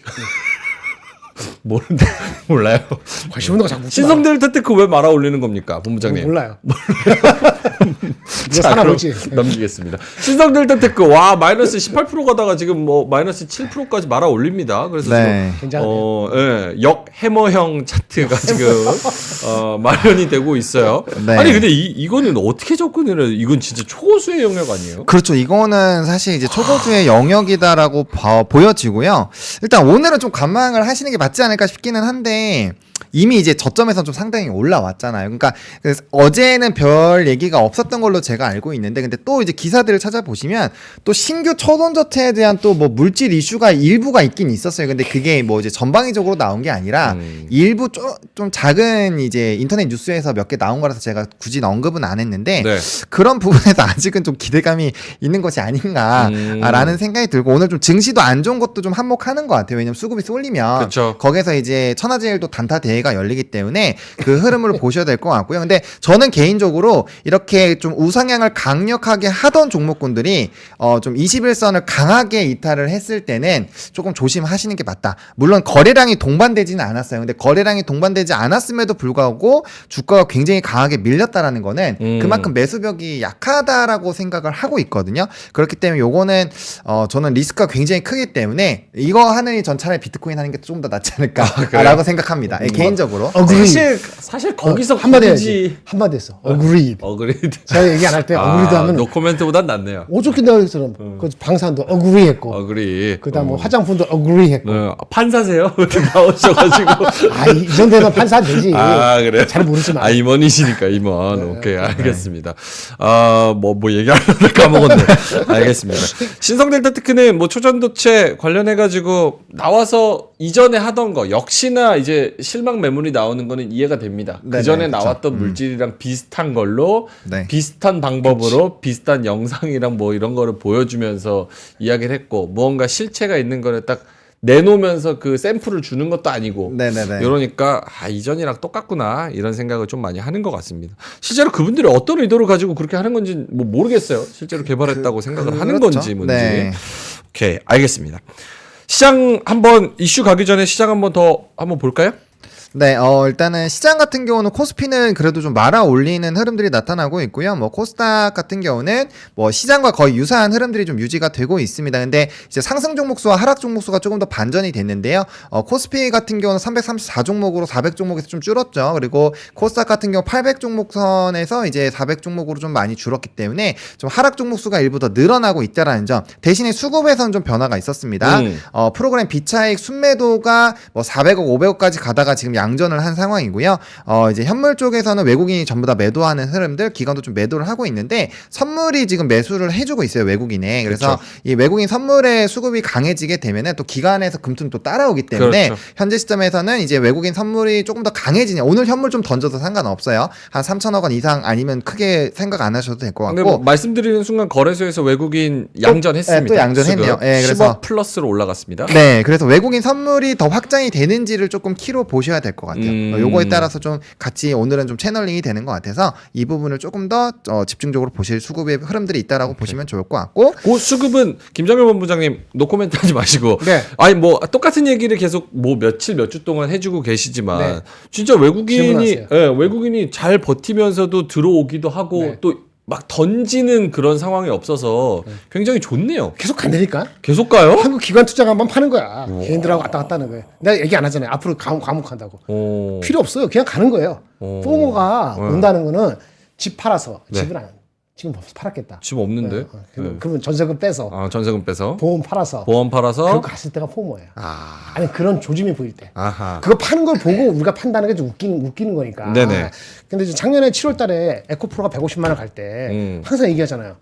모른다. 몰라요. 관심 없는 거 자꾸 묻지 신성델타테크 왜 말아올리는 겁니까, 본부장님? 몰라요. 이거 자, 사나 그럼 보지. 넘기겠습니다. 신성델타테크 와 마이너스 18% 가다가 지금 뭐 마이너스 7%까지 말아 올립니다. 그래서 네. 지금 괜찮아요. 역 해머형 차트가 지금 마련이 되고 있어요. 네. 아니 근데 이거는 어떻게 접근을 해요? 이건 진짜 초고수의 영역 아니에요? 그렇죠. 이거는 사실 이제 초고수의 영역이다라고 보여지고요. 일단 오늘은 좀 관망을 하시는 게 맞지 않을까 싶기는 한데 이미 이제 저점에서 좀 상당히 올라왔잖아요. 그러니까 어제는 별 얘기가 없었던 걸로 제가 알고 있는데 근데 또 이제 기사들을 찾아보시면 또 신규 초선저체에 대한 또 뭐 물질 이슈가 일부가 있긴 있었어요. 근데 그게 뭐 이제 전방위적으로 나온 게 아니라 일부 좀 작은 이제 인터넷 뉴스에서 몇 개 나온 거라서 제가 굳이 언급은 안 했는데 네. 그런 부분에서 아직은 좀 기대감이 있는 것이 아닌가라는 생각이 들고 오늘 좀 증시도 안 좋은 것도 좀 한몫하는 것 같아요. 왜냐면 수급이 쏠리면 그쵸. 거기서 이제 천하제일도 단타 대응 대회가 열리기 때문에 그 흐름을 보셔야 될 것 같고요. 근데 저는 개인적으로 이렇게 좀 우상향을 강력하게 하던 종목군들이 좀 21선을 강하게 이탈을 했을 때는 조금 조심하시는 게 맞다. 물론 거래량이 동반되지는 않았어요. 근데 거래량이 동반되지 않았음에도 불구하고 주가가 굉장히 강하게 밀렸다라는 거는 그만큼 매수벽이 약하다라고 생각을 하고 있거든요. 그렇기 때문에 요거는 저는 리스크가 굉장히 크기 때문에 이거 하느니 전 차라리 비트코인 하는 게 좀 더 낫지 않을까라고 생각합니다. 어, 개인적으로. 사실 거기서 한마디 굳이 해야지. 한마디 했어. 어그리드. 어그리드. 제가 얘기 안 할 때 어그리드 하면 노코멘트보단 낫네요. 어저께 내가 그처럼 그 방산도 어그리했고 어그리. 그다음 뭐 화장품도 어그리했고 판사세요? 나오셔가지고. 이 정도면 판사 되지. 그래요? 잘 모르지만. 임원이시니까 임원. 오케이, 알겠습니다. 뭐 얘기하려다 까먹었네. 알겠습니다. 신성델타 테크는 뭐 초전도체 관련해가지고 나와서 이전에 하던 거 역시나 이제 실망 매물이 나오는 거는 이해가 됩니다. 그 전에 그쵸. 나왔던 물질이랑 비슷한 걸로 네. 비슷한 방법으로 비슷한 영상이랑 뭐 이런 거를 보여주면서 이야기를 했고 무언가 실체가 있는 거를 딱 내놓으면서 그 샘플을 주는 것도 아니고 네네네. 이러니까 이전이랑 똑같구나 이런 생각을 좀 많이 하는 것 같습니다. 실제로 그분들이 어떤 의도를 가지고 그렇게 하는 건지 뭐 모르겠어요. 실제로 개발했다고 생각을 하는 그렇죠. 건지 뭔지. 네. 오케이, 알겠습니다. 시장 한번 이슈 가기 전에 시장 한번 볼까요? 네, 일단은 시장 같은 경우는 코스피는 그래도 좀 말아 올리는 흐름들이 나타나고 있고요. 뭐 코스닥 같은 경우는 뭐 시장과 거의 유사한 흐름들이 좀 유지가 되고 있습니다. 근데 이제 상승 종목수와 하락 종목수가 조금 더 반전이 됐는데요. 코스피 같은 경우는 334 종목으로 400 종목에서 좀 줄었죠. 그리고 코스닥 같은 경우 800 종목선에서 이제 400 종목으로 좀 많이 줄었기 때문에 좀 하락 종목수가 일부 더 늘어나고 있다라는 점. 대신에 수급에서는 좀 변화가 있었습니다. 프로그램 비차익 순매도가 뭐 400억, 500억까지 가다가 지금 양전을 한 상황이고요. 이제 현물 쪽에서는 외국인이 전부 다 매도하는 흐름들, 기관도 좀 매도를 하고 있는데 선물이 지금 매수를 해주고 있어요, 외국인에. 그래서 그렇죠. 이 외국인 선물의 수급이 강해지게 되면은 또 기관에서 금투는 또 따라오기 때문에 그렇죠. 현재 시점에서는 이제 외국인 선물이 조금 더 강해지냐. 오늘 현물 좀 던져도 상관없어요. 한 3천억 원 이상 아니면 크게 생각 안 하셔도 될 것 근데 같고. 뭐 말씀드리는 순간 거래소에서 외국인 양전했습니다. 또 양전했네요. 예, 10억 그래서 플러스로 올라갔습니다. 네, 그래서 외국인 선물이 더 확장이 되는지를 조금 키로 보셔야 될 것 같아요. 요거에 따라서 좀 같이 오늘은 좀 채널링이 되는 것 같아서 이 부분을 조금 더 집중적으로 보실 수급의 흐름들이 있다라고 보시면 좋을 것 같고. 그 수급은 김정일 본부장님 노코멘트 하지 마시고 네. 아니 뭐 똑같은 얘기를 계속 뭐 며칠 몇 주 동안 해주고 계시지만 네. 진짜 외국인이 질문하세요. 외국인이 잘 버티면서도 들어오기도 하고 네. 또 막 던지는 그런 상황이 없어서 굉장히 좋네요. 계속 간다니까. 계속 가요? 한국 기관 투자가만 파는 거야. 개인들하고 왔다 갔다 하는 거예요. 내가 얘기 안 하잖아요. 앞으로 과묵한다고. 오. 필요 없어요. 그냥 가는 거예요. 포모가 온다는 거는 집 팔아서 네. 집은 지금 벌써 팔았겠다. 지금 없는데. 그러면 전세금 빼서 전세금 빼서 보험 팔아서 보험 팔아서 그거 갔을 때가 포모예요. 아니 그런 조짐이 보일 때. 아하. 그거 파는 걸 보고 우리가 판다는 게 좀 웃기는 거니까. 네네. 근데 이제 작년에 7월 달에 에코프로가 150만 원 갈 때 항상 얘기하잖아요.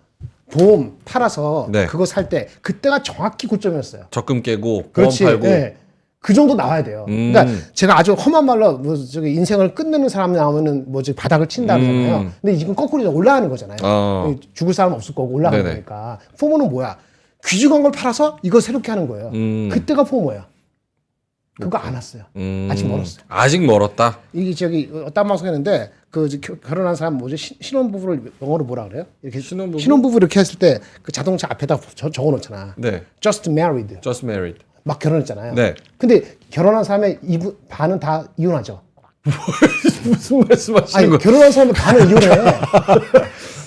보험 팔아서 네. 그거 살 때 그때가 정확히 고점이었어요. 적금 깨고 보험 그렇지. 팔고 예. 그 정도 나와야 돼요. 그러니까 제가 아주 험한 말로 뭐 저기 인생을 끝내는 사람 나오면은 뭐 저기 바닥을 친다 그러잖아요. 근데 지금 거꾸로 올라가는 거잖아요. 죽을 사람 없을 거고 올라가는 네네. 거니까. 포모는 뭐야? 귀중한 걸 팔아서 이거 새롭게 하는 거예요. 그때가 포모야. 그거 안 왔어요. 아직 멀었어요. 아직 멀었다. 이게 저기 딴 방송 했는데 그 결혼한 사람 뭐지 신혼부부를 영어로 뭐라 그래요? 이렇게 신혼부부 이렇게 했을 때 그 자동차 앞에다 적어놓잖아. 네. Just married. Just married. 막 결혼했잖아요. 네. 근데 결혼한 사람의 반은 다 이혼하죠. 무슨 말씀하시는 아니 거예요? 결혼한 사람의 반은 이혼해.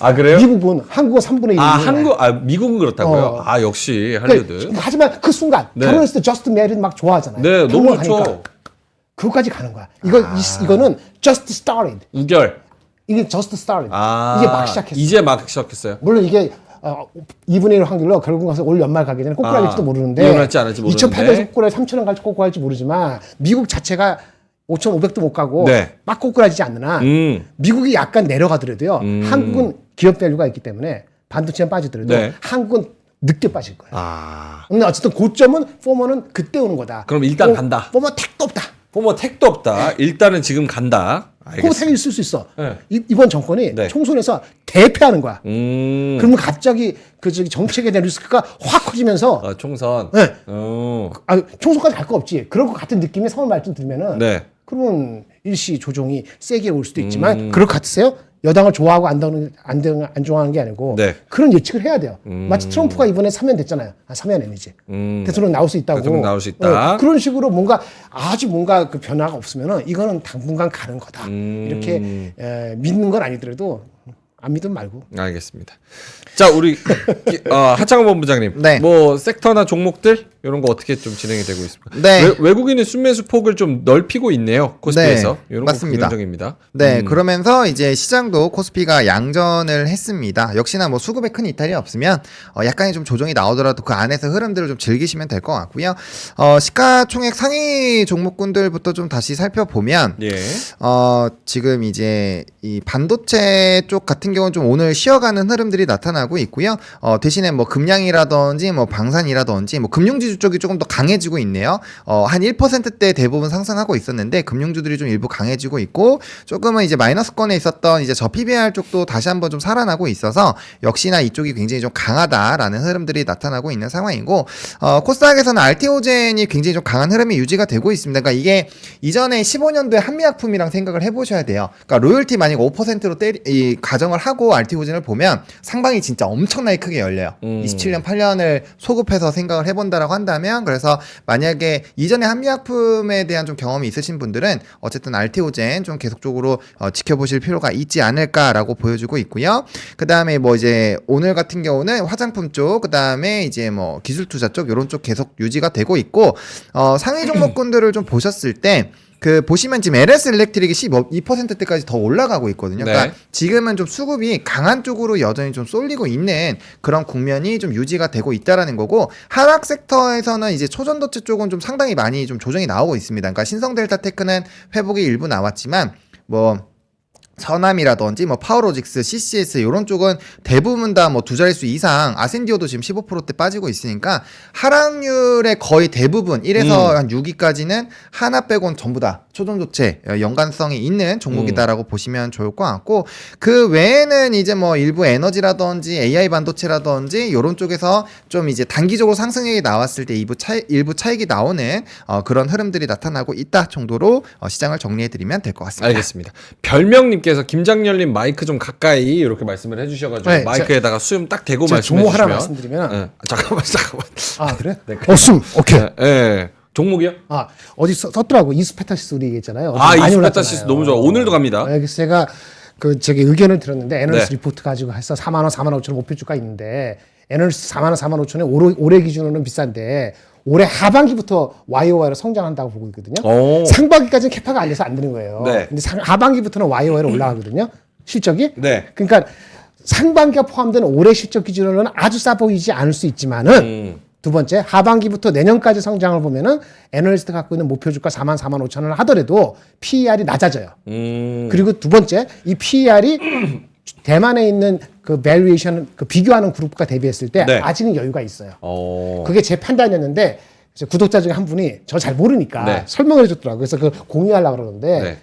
아 그래요? 미국은 한국은 3분의 1. 미국은 그렇다고요? 역시 할리우드. 하지만 그 순간 네. 결혼했을 때 Just married 막 좋아하잖아요. 네, 너무 좋죠. 하니까. 그거까지 가는 거야. 이거는 just started. 우결. 이게 just started. 이게 막 시작했어. 이제 막 시작했어요. 물론 이게 2분의 1 확률로 결국 가서 올 연말 가기 전에 꼬꾸라 갈지도 모르는데 이혼할지 안 할지 모르는데 2008년에서 꼬꾸라에 3,000원 갈지 꼬꾸라 갈지 모르지만 미국 자체가 5,500도 못 가고 네. 막 꼬꾸라지지 않는 한 미국이 약간 내려가더라도요. 한국은 기업 밸류가 있기 때문에 반도체는 빠지더라도 네. 한국은 늦게 빠질 거예요. 아. 근데 어쨌든 고점은 포머는 그때 오는 거다. 그럼 일단 간다. 포머 택도 없다. 뭐 택도 없다. 일단은 지금 간다. 포머 알겠습니다. 택이 있을 수 있어. 네. 이번 정권이 네. 총선에서 대패하는 거야. 그러면 갑자기 그 저기 정책에 대한 리스크가 확 커지면서 총선. 네. 어. 총선까지 갈 거 없지. 그럴 것 같은 느낌이 3월 말쯤 들면은 네. 그러면 일시 조정이 세게 올 수도 있지만 그럴 것 같으세요? 여당을 좋아하고 안 좋아하는 게 아니고 네. 그런 예측을 해야 돼요. 마치 트럼프가 이번에 사면 됐잖아요. 사면 아니지. 대통령 나올 수 있다고. 대통령 나올 수 있다. 그런 식으로 뭔가 그 변화가 없으면은 이거는 당분간 가는 거다. 이렇게 믿는 건 아니더라도 안 믿으면 말고. 알겠습니다. 자, 우리 하창호 본부장님, 네. 뭐 섹터나 종목들 이런 거 어떻게 좀 진행이 되고 있습니까? 네. 외국인의 순매수 폭을 좀 넓히고 있네요. 코스피에서. 네, 이런 맞습니다. 거 긍정적입니다. 네, 그러면서 이제 시장도 코스피가 양전을 했습니다. 역시나 뭐 수급에 큰 이탈이 없으면 약간의 좀 조정이 나오더라도 그 안에서 흐름들을 좀 즐기시면 될 것 같고요. 시가총액 상위 종목군들부터 좀 다시 살펴보면 예. 지금 이제 이 반도체 쪽 같은 경우는 좀 오늘 쉬어가는 흐름들이 나타나고 있고요. 대신에 뭐 금양이라든지 뭐 방산이라든지 뭐 금융지주 쪽이 조금 더 강해지고 있네요. 한 1%대 대부분 상승하고 있었는데 금융주들이 좀 일부 강해지고 있고 조금은 이제 마이너스권에 있었던 이제 저 PBR 쪽도 다시 한번 좀 살아나고 있어서 역시나 이쪽이 굉장히 좀 강하다라는 흐름들이 나타나고 있는 상황이고 코스닥에서는 RTO젠이 굉장히 좀 강한 흐름이 유지가 되고 있습니다. 그러니까 이게 이전에 15년도에 한미약품이랑 생각을 해보셔야 돼요. 그러니까 로열티 만약 5%로 가정을 하고 RTO젠을 보면 상방이 진짜 엄청나게 크게 열려요. 27년 8년을 소급해서 생각을 해본다라고 한다면 그래서 만약에 이전에 한미약품에 대한 좀 경험이 있으신 분들은 어쨌든 RTO젠 좀 계속적으로 지켜보실 필요가 있지 않을까라고 보여주고 있고요. 그 다음에 뭐 이제 오늘 같은 경우는 화장품 쪽, 그 다음에 이제 뭐 기술 투자 쪽 이런 쪽 계속 유지가 되고 있고 상위 종목군들을 좀 보셨을 때. 보시면 지금 LS 일렉트릭이 12%대까지 더 올라가고 있거든요. 그러니까 네. 지금은 좀 수급이 강한 쪽으로 여전히 좀 쏠리고 있는 그런 국면이 좀 유지가 되고 있다라는 거고, 하락 섹터에서는 이제 초전도체 쪽은 좀 상당히 많이 좀 조정이 나오고 있습니다. 그러니까 신성델타테크는 회복이 일부 나왔지만 서남이라든지 뭐 파워로직스, CCS 이런 쪽은 대부분 다 뭐 두 자릿수 이상, 아센디오도 지금 15%대 빠지고 있으니까 하락률의 거의 대부분 1에서 한 6위까지는 하나 빼곤 전부 다 초전도체 연관성이 있는 종목이다라고 보시면 좋을 것 같고, 그 외에는 이제 뭐 일부 에너지라든지 AI 반도체라든지 이런 쪽에서 좀 이제 단기적으로 상승액이 나왔을 때 일부 차익이 나오는 그런 흐름들이 나타나고 있다 정도로 시장을 정리해드리면 될 것 같습니다. 알겠습니다. 별명님께서 김장렬님 마이크 좀 가까이 이렇게 말씀을 해주셔가지고 네, 마이크에다가 수염 딱 대고 제가 말씀해 종목 하나 주시면. 말씀드리면 네. 잠깐만. 아 그래? 네, 오케이. 네. 종목이요? 어디 썼더라고. 이스페타시스 우리 얘기했잖아요. 이스페타시스 너무 좋아. 오늘도 갑니다. 그래서 제가 의견을 들었는데 애널리스트 네. 리포트 가지고 해서 4만 원, 4만 5천 원 목표주가 있는데 애널리스트 4만 원, 4만 5천 원 올해 기준으로는 비싼데 올해 하반기부터 YOY로 성장한다고 보고 있거든요. 오. 상반기까지는 캐파가 안 돼서 안 되는 거예요. 네. 근데 하반기부터는 YOY로 올라가거든요. 실적이. 네. 그러니까 상반기가 포함된 올해 실적 기준으로는 아주 싸 보이지 않을 수 있지만은 두 번째, 하반기부터 내년까지 성장을 보면은 애널리스트 갖고 있는 목표 주가 4만 5천 원을 하더라도 PER이 낮아져요. 그리고 두 번째, 이 PER이 대만에 있는 그 밸류에이션 비교하는 그룹과 대비했을 때 네. 아직은 여유가 있어요. 그게 제 판단이었는데 구독자 중에 한 분이 저 잘 모르니까 네. 설명을 해줬더라고요. 그래서 그걸 공유하려고 그러는데 네.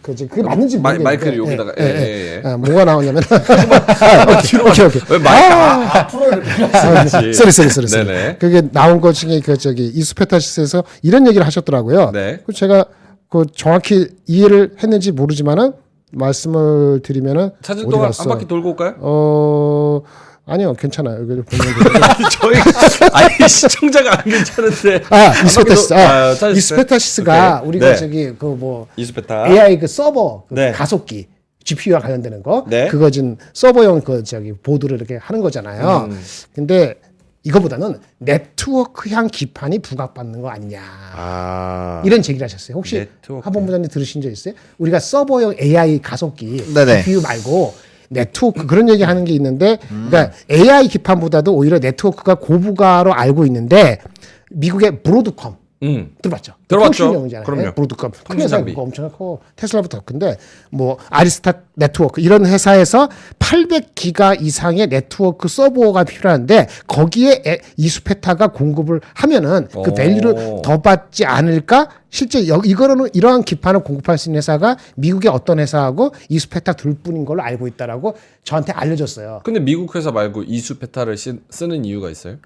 그게 맞는지 모르겠는데 마이크를 여기다가 뭐가 나오냐면 오케이. 왜 마이크 앞으로 이렇게 쏘리. 네네. 그게 나온 것 중에 이스페타시스에서 이런 얘기를 하셨더라고요. 네. 그 제가 정확히 이해를 했는지 모르지만은 말씀을 드리면은 찾을 어디 동안 갔어? 한 바퀴 돌고 올까요? 아니요, 괜찮아요. 여기 보면 저희 시청자가 안 괜찮은데. 이스페타시스. 이스페타시스가 오케이. 우리가 네. 이스페타. AI 서버 네. 가속기 GPU와 관련되는 거, 네. 그거 지금 서버용 보드를 이렇게 하는 거잖아요. 근데 이거보다는 네트워크향 기판이 부각받는 거 아니냐. 이런 제기를 하셨어요. 혹시 네트워크. 하 본부장님 들으신 적 있어요? 우리가 서버용 AI 가속기 네네. GPU 말고 네트워크 그런 얘기 하는 게 있는데, 그러니까 AI 기판보다도 오히려 네트워크가 고부가로 알고 있는데 미국의 브로드컴 들어봤죠? 들어봤죠. 통신용이잖아요. 그럼요. 브로드컴. 큰 통신 회사 장비. 그거 엄청 크고 테슬라부터 큰데 뭐 아리스타 네트워크 이런 회사에서 800기가 이상의 네트워크 서버가 필요한데 거기에 이수페타가 공급을 하면은 그 밸류를 더 받지 않을까? 실제 이거로는 이러한 기판을 공급할 수 있는 회사가 미국의 어떤 회사하고 이수페타 둘뿐인 걸로 알고 있다라고 저한테 알려줬어요. 근데 미국 회사 말고 이수페타를 쓰는 이유가 있어요?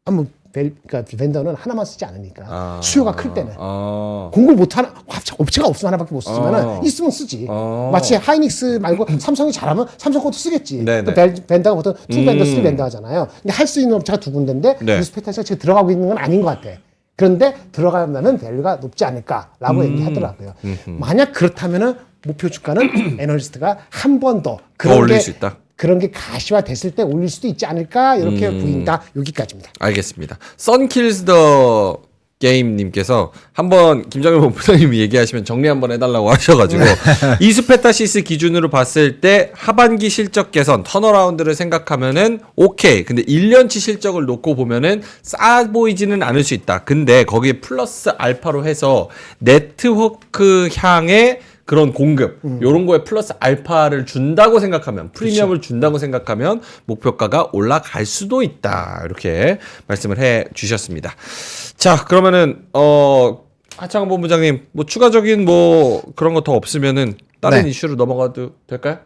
뭐 그러니까 벤더는 하나만 쓰지 않으니까 아. 수요가 클 때는 아. 공급을 못 하나 업체가 없으면 하나밖에 못 쓰지만은 있으면 쓰지. 마치 하이닉스 말고 삼성이 잘하면 삼성 것도 쓰겠지. 네네. 또 벤더가 보통 2벤더, 3벤더 하잖아요. 근데 할 수 있는 업체가 두 군데인데 네. 뉴스페이터에서 지금 들어가고 있는 건 아닌 것 같아. 그런데 들어가면 밸류가 높지 않을까라고 얘기하더라고요. 만약 그렇다면은 목표 주가는 애널리스트가 한 번 더 더 올릴 수 있다. 그런 게 가시화됐을 때 올릴 수도 있지 않을까 이렇게 보인다. 여기까지입니다. 알겠습니다. 썬킬즈 더 게임님께서 한번 김정일 본부장님이 얘기하시면 정리 한번 해달라고 하셔가지고 이스페타시스 기준으로 봤을 때 하반기 실적 개선 턴어라운드를 생각하면은 오케이. 근데 1년치 실적을 놓고 보면은 싸 보이지는 않을 수 있다. 근데 거기에 플러스 알파로 해서 네트워크 향의 그런 공급 요런 거에 플러스 알파를 준다고 생각하면 프리미엄을 준다고 생각하면 목표가가 올라갈 수도 있다 이렇게 말씀을 해 주셨습니다. 자 그러면은 하창원 본부장님 뭐 추가적인 뭐 그런 거 더 없으면은 다른 네. 이슈로 넘어가도 될까요?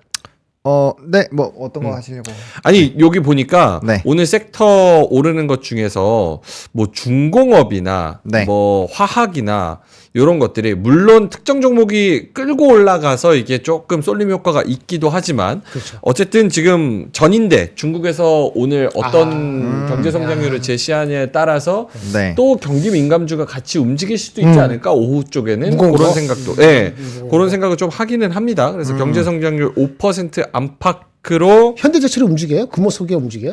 네, 뭐 어떤 거 하시려고? 아니 여기 보니까 네. 오늘 섹터 오르는 것 중에서 뭐 중공업이나 네. 뭐 화학이나 이런 것들이 물론 특정 종목이 끌고 올라가서 이게 조금 쏠림 효과가 있기도 하지만 그렇죠. 어쨌든 지금 전인대 중국에서 오늘 어떤 경제 성장률을 제시하냐에 따라서 네. 또 경기 민감주가 같이 움직일 수도 있지 않을까 오후 쪽에는 무거운 그런 거? 생각도 그런 생각을 좀 하기는 합니다. 그래서 경제 성장률 5% 안팎으로 현대제철이 움직여요? 금호석이 움직여요?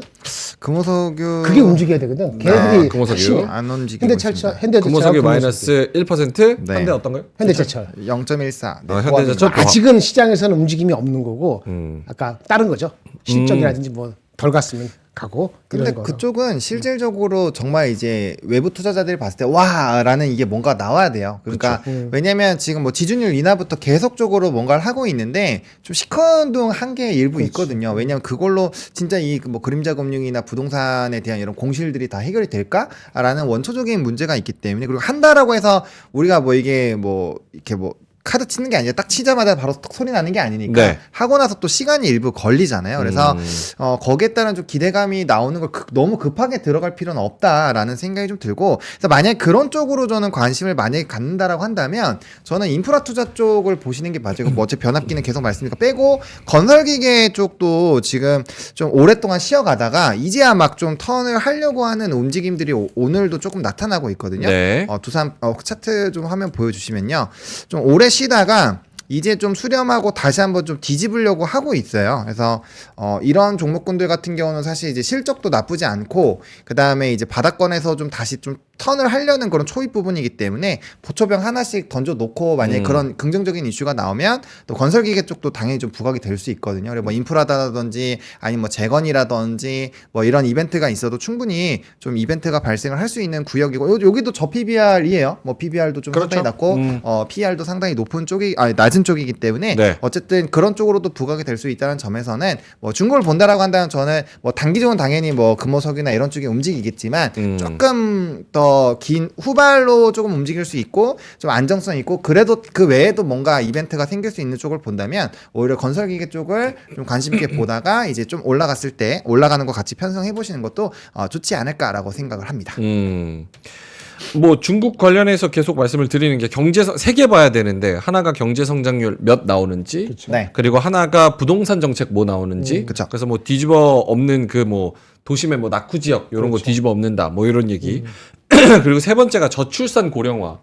금호석유 그게 움직여야 되거든. 걔네들이 금호석유. 핵심이야. 안 움직이고 현대철, 있습니다. 현대제철, 금호석유 마이너스 1%, 네. 현대 어떤가요? 현대제철. 0.14. 네, 현대제철 아직은 시장에서는 움직임이 없는 거고, 아까 다른 거죠. 실적이라든지 뭐 덜 갔으면 가고. 근데 이런 거. 그쪽은 실질적으로 정말 이제 외부 투자자들이 봤을 때 와라는 이게 뭔가 나와야 돼요. 그러니까 왜냐면 지금 뭐 지준율 인하부터 계속적으로 뭔가를 하고 있는데 좀 시큰둥한 게 일부 있거든요. 왜냐면 그걸로 진짜 이 뭐 그림자 금융이나 부동산에 대한 이런 공실들이 다 해결이 될까라는 원초적인 문제가 있기 때문에 그리고 한다라고 해서 우리가 뭐 이게 뭐 이렇게 뭐 카드 치는 게 아니라 딱 치자마자 바로 톡 소리 나는 게 아니니까 네. 하고 나서 또 시간이 일부 걸리잖아요. 그래서 거기에 따른 좀 기대감이 나오는 걸 너무 급하게 들어갈 필요는 없다라는 생각이 좀 들고 그래서 만약에 그런 쪽으로 저는 관심을 만약에 갖는다라고 한다면 저는 인프라 투자 쪽을 보시는 게 맞아요. 뭐 어차피 변압기는 계속 말씀드리니까 빼고 건설기계 쪽도 지금 좀 오랫동안 쉬어가다가 이제야 막 좀 턴을 하려고 하는 움직임들이 오늘도 조금 나타나고 있거든요. 네. 두산 차트 좀 화면 보여주시면요. 좀 오래 쉬다가 이제 좀 수렴하고 다시 한번 좀 뒤집으려고 하고 있어요. 그래서 이런 종목군들 같은 경우는 사실 이제 실적도 나쁘지 않고 그 다음에 이제 바닥권에서 좀 다시 좀 턴을 하려는 그런 초입 부분이기 때문에 보초병 하나씩 던져 놓고 만약에 그런 긍정적인 이슈가 나오면 또 건설기계 쪽도 당연히 좀 부각이 될 수 있거든요. 그리고 뭐 인프라다든지 아니면 뭐 재건이라든지 뭐 이런 이벤트가 있어도 충분히 좀 이벤트가 발생을 할 수 있는 구역이고 여기도 저 PBR이에요. 뭐 PBR도 좀 그렇죠. 상당히 낮고 PR도 상당히 높은 쪽이 낮은 쪽이기 때문에 네. 어쨌든 그런 쪽으로도 부각이 될 수 있다는 점에서는 뭐 중국을 본다라고 한다면 저는 뭐 단기적으로 당연히 뭐 금호석이나 이런 쪽이 움직이겠지만 조금 더 긴 후발로 조금 움직일 수 있고 좀 안정성 있고 그래도 그 외에도 뭔가 이벤트가 생길 수 있는 쪽을 본다면 오히려 건설기계 쪽을 좀 관심 있게 보다가 이제 좀 올라갔을 때 올라가는 거 같이 편성해 보시는 것도 좋지 않을까라고 생각을 합니다. 뭐 중국 관련해서 계속 말씀을 드리는 게 세 개 봐야 되는데 하나가 경제 성장률 몇 나오는지 그렇죠. 네. 그리고 하나가 부동산 정책 뭐 나오는지 그쵸. 그래서 뭐 뒤집어 엎는 그 뭐 도심의 뭐 낙후 지역 이런 거 뒤집어 엎는다 뭐 이런 얘기 그리고 세 번째가 저출산 고령화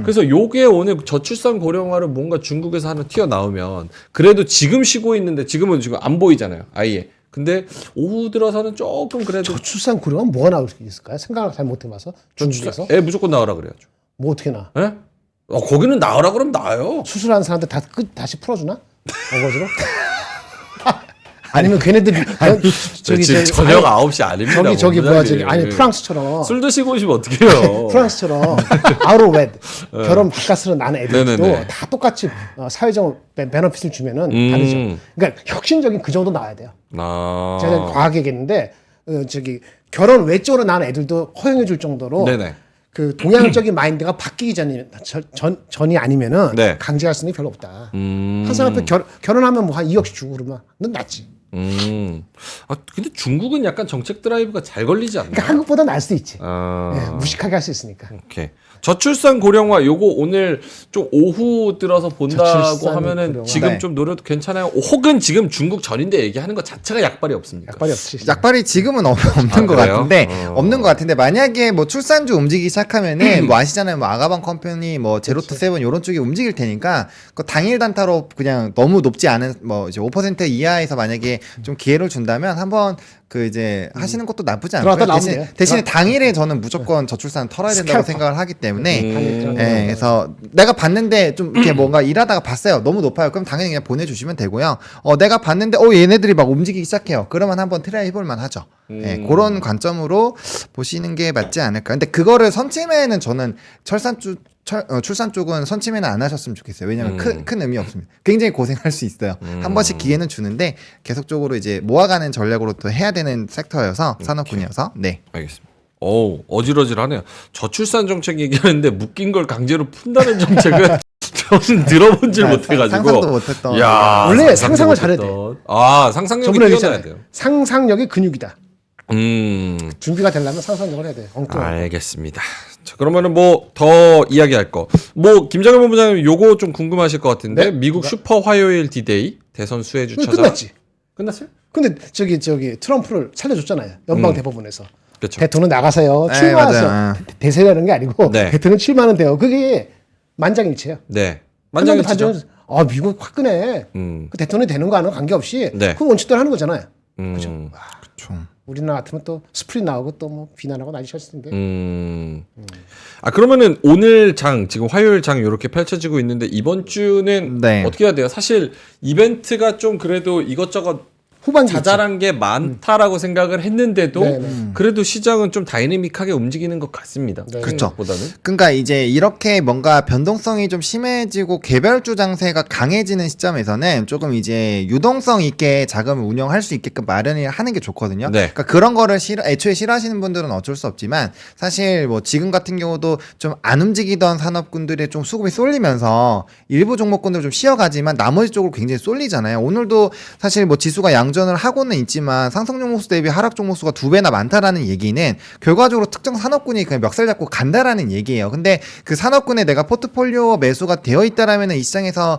그래서 요게 오늘 저출산 고령화를 뭔가 중국에서 하나 튀어나오면 그래도 지금 쉬고 있는데 지금은 지금 안 보이잖아요 아예 근데 오후 들어서는 조금 그래도 저출산 고령은 뭐가 나올 수 있을까요? 생각을 잘 못 해봐서 중국에서 애 무조건 나오라 그래야죠 뭐 어떻게 나? 예? 거기는 나오라 그러면 나와요. 수술하는 사람들 다시 풀어주나? 어거지로? 아니면 걔네들이 지금 저녁 9시 아닙니다. 저기 뭐야 저기 원장님. 아니 프랑스처럼 술 드시고 오시면 어떡해요. 프랑스처럼 아우로웨드 결혼 바깥으로 나는 애들도 네네네. 다 똑같이 사회적 베너핏을 주면은 다르죠. 그러니까 혁신적인 그 정도 나와야 돼요. 제가 과하게 얘기했는데 저기 결혼 외적으로 나는 애들도 허용해 줄 정도로 네네. 그 동양적인 마인드가 바뀌기 전이 아니면은 네. 강제할 수는 별로 없다. 한 사람 앞에 결혼하면 뭐 한 2억씩 주고 그러면 넌 낫지. 아, 근데 중국은 약간 정책 드라이브가 잘 걸리지 않나? 그러니까 한국보다 나을 수도 있지. 아. 예, 무식하게 할 수 있으니까. 오케이. 저출산 고령화 요거 오늘 좀 오후 들어서 본다고 저출산 하면은 고령화. 지금 네. 좀 노려도 괜찮아요? 혹은 지금 중국 전인대 얘기하는 것 자체가 약발이 없습니까? 약발이 없지. 약발이 지금은 없는 것 그래요? 같은데 어. 없는 것 같은데 만약에 뭐 출산주 움직이기 시작하면은 뭐 아시잖아요. 뭐 아가방 컴퍼니 뭐 제로투 세븐 이런 쪽이 움직일 테니까 그 당일 단타로 그냥 너무 높지 않은 뭐 이제 5% 이하에서 만약에 좀 기회를 준다면 한번 그 이제 하시는 것도 나쁘지 않고요. 들어갔다 나오면 돼요. 대신에 당일에 저는 무조건 저출산 털어야 된다고 스칼퍼. 생각을 하기 때문에 당일 예, 그래서 내가 봤는데 좀 이렇게 뭔가 일하다가 봤어요. 너무 높아요. 그럼 당연히 그냥 보내주시면 되고요. 내가 봤는데 얘네들이 막 움직이기 시작해요. 그러면 한번 트라이 해볼만 하죠. 예, 그런 관점으로 보시는 게 맞지 않을까. 근데 그거를 선침에는 저는 출산 쪽은 선침에는 안 하셨으면 좋겠어요. 왜냐하면 큰 의미 없습니다. 굉장히 고생할 수 있어요. 한 번씩 기회는 주는데 계속적으로 이제 모아가는 전략으로 또 해야 되는 섹터여서 산업군이어서 네. 알겠습니다. 어지러지하네요. 저출산 정책 얘기하는데 묶인 걸 강제로 푼다는 정책은 저는 들어본질 못해가지고. 상상도 못했던. 야, 원래 상상도 상상을 잘해야 못했던. 아, 상상력이 저번에 뛰어나야 얘기했잖아요. 돼요. 상상력이 근육이다. 준비가 되려면 상상력을 해야 돼. 알겠습니다. 자, 그러면은 뭐 더 이야기할 거. 뭐 김정일 본부장님 요거 좀 궁금하실 것 같은데 네? 미국 슈퍼 화요일 디데이 대선 수혜 주차자 끝났지. 끝났어요? 근데 저기 트럼프를 살려줬잖아요. 연방 대법원에서. 그렇죠. 대통령 나가세요. 네, 출마하세요. 맞아요. 대세라는 게 아니고 네. 대통령 출마하는 데요. 그게 만장일치예요. 네. 만장일치죠. 만장일치죠. 미국 화끈해. 그 대통령이 되는 거 하는 거 관계없이 네. 그 원칙대로 하는 거잖아요. 그렇죠. 좀. 우리나라 같으면 또 스프린 나오고 또 뭐 비난하고 난리 쳤을 텐데. 아 그러면은 오늘 장 지금 화요일 장 이렇게 펼쳐지고 있는데 이번 주는 네. 어떻게 해야 돼요? 사실 이벤트가 좀 그래도 이것저것 후반기 자잘한 게 많다라고 생각을 했는데도 네. 그래도 시장은 좀 다이내믹하게 움직이는 것 같습니다. 네. 그렇죠. 생각보다는. 그러니까 이제 이렇게 뭔가 변동성이 좀 심해지고 개별주 장세가 강해지는 시점에서는 조금 이제 유동성 있게 자금을 운영할 수 있게끔 마련을 하는 게 좋거든요. 네. 그러니까 그런 거를 애초에 싫어하시는 분들은 어쩔 수 없지만 사실 뭐 지금 같은 경우도 좀 안 움직이던 산업군들의 좀 수급이 쏠리면서 일부 종목군들 좀 쉬어가지만 나머지 쪽으로 굉장히 쏠리잖아요. 오늘도 사실 뭐 지수가 양전을 하고는 있지만 상승 종목수 대비 하락 종목수가 2배나 많다라는 얘기는 결과적으로 특정 산업군이 그냥 멱살 잡고 간다라는 얘기예요. 근데 그 산업군에 내가 포트폴리오 매수가 되어 있다라면 이 시장에서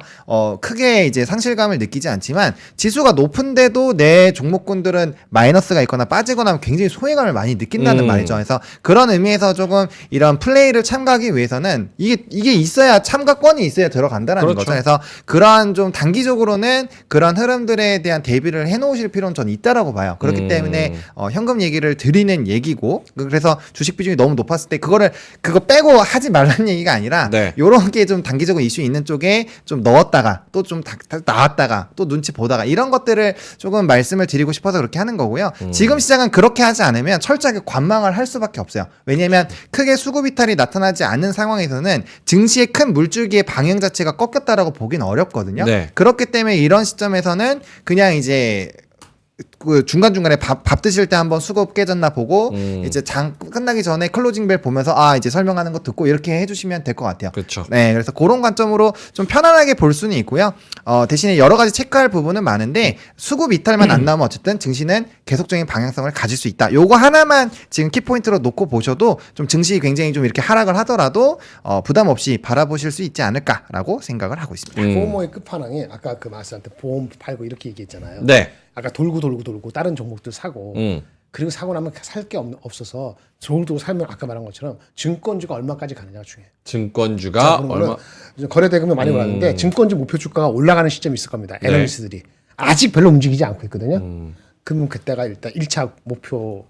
크게 이제 상실감을 느끼지 않지만 지수가 높은데도 내 종목군들은 마이너스가 있거나 빠지거나 하면 굉장히 소외감을 많이 느낀다는 말이죠. 그래서 그런 의미에서 조금 이런 플레이를 참가하기 위해서는 이게 있어야 참가권이 있어야 들어간다라는 그렇죠. 거죠. 그래서 그러한 좀 단기적으로는 그런 흐름들에 대한 대비를 해놓으실 필요는 저는 있다라고 봐요. 그렇기 때문에 현금 얘기를 드리는 얘기고 그래서 주식 비중이 너무 높았을 때 그거 빼고 하지 말라는 얘기가 아니라 네. 요런 게 좀 단기적으로 이슈 있는 쪽에 좀 넣었다가 또 좀 나왔다가 또 눈치 보다가 이런 것들을 조금 말씀을 드리고 싶어서 그렇게 하는 거고요. 지금 시장은 그렇게 하지 않으면 철저하게 관망을 할 수밖에 없어요. 왜냐하면 크게 수급 이탈이 나타나지 않는 상황에서는 증시의 큰 물줄기의 방향 자체가 꺾였다라고 보기는 어렵거든요. 네. 그렇기 때문에 이런 시점에서는 그냥 이제 그 중간중간에 밥 드실 때 한번 수급 깨졌나 보고 이제 장 끝나기 전에 클로징 벨 보면서 이제 설명하는 거 듣고 이렇게 해주시면 될 것 같아요. 그렇죠. 네, 그래서 그런 관점으로 좀 편안하게 볼 수는 있고요. 대신에 여러 가지 체크할 부분은 많은데 수급 이탈만 안 나오면 어쨌든 증시는 계속적인 방향성을 가질 수 있다. 요거 하나만 지금 키포인트로 놓고 보셔도 좀 증시 굉장히 좀 이렇게 하락을 하더라도 부담 없이 바라보실 수 있지 않을까라고 생각을 하고 있습니다. 보모의 끝판왕이 아까 그 마스한테 보험 팔고 이렇게 얘기했잖아요. 네. 아까 돌고 다른 종목들 사고 그리고 사고 나면 살 게 없어서 돌고 살면 아까 말한 것처럼 증권주가 얼마까지 가느냐가 중요해요. 증권주가 얼마 거래대금이 많이 올랐는데 증권주 목표 주가가 올라가는 시점이 있을 겁니다. 애널리스트들이 아직 별로 움직이지 않고 있거든요. 그러면 그때가 일단 1차 목표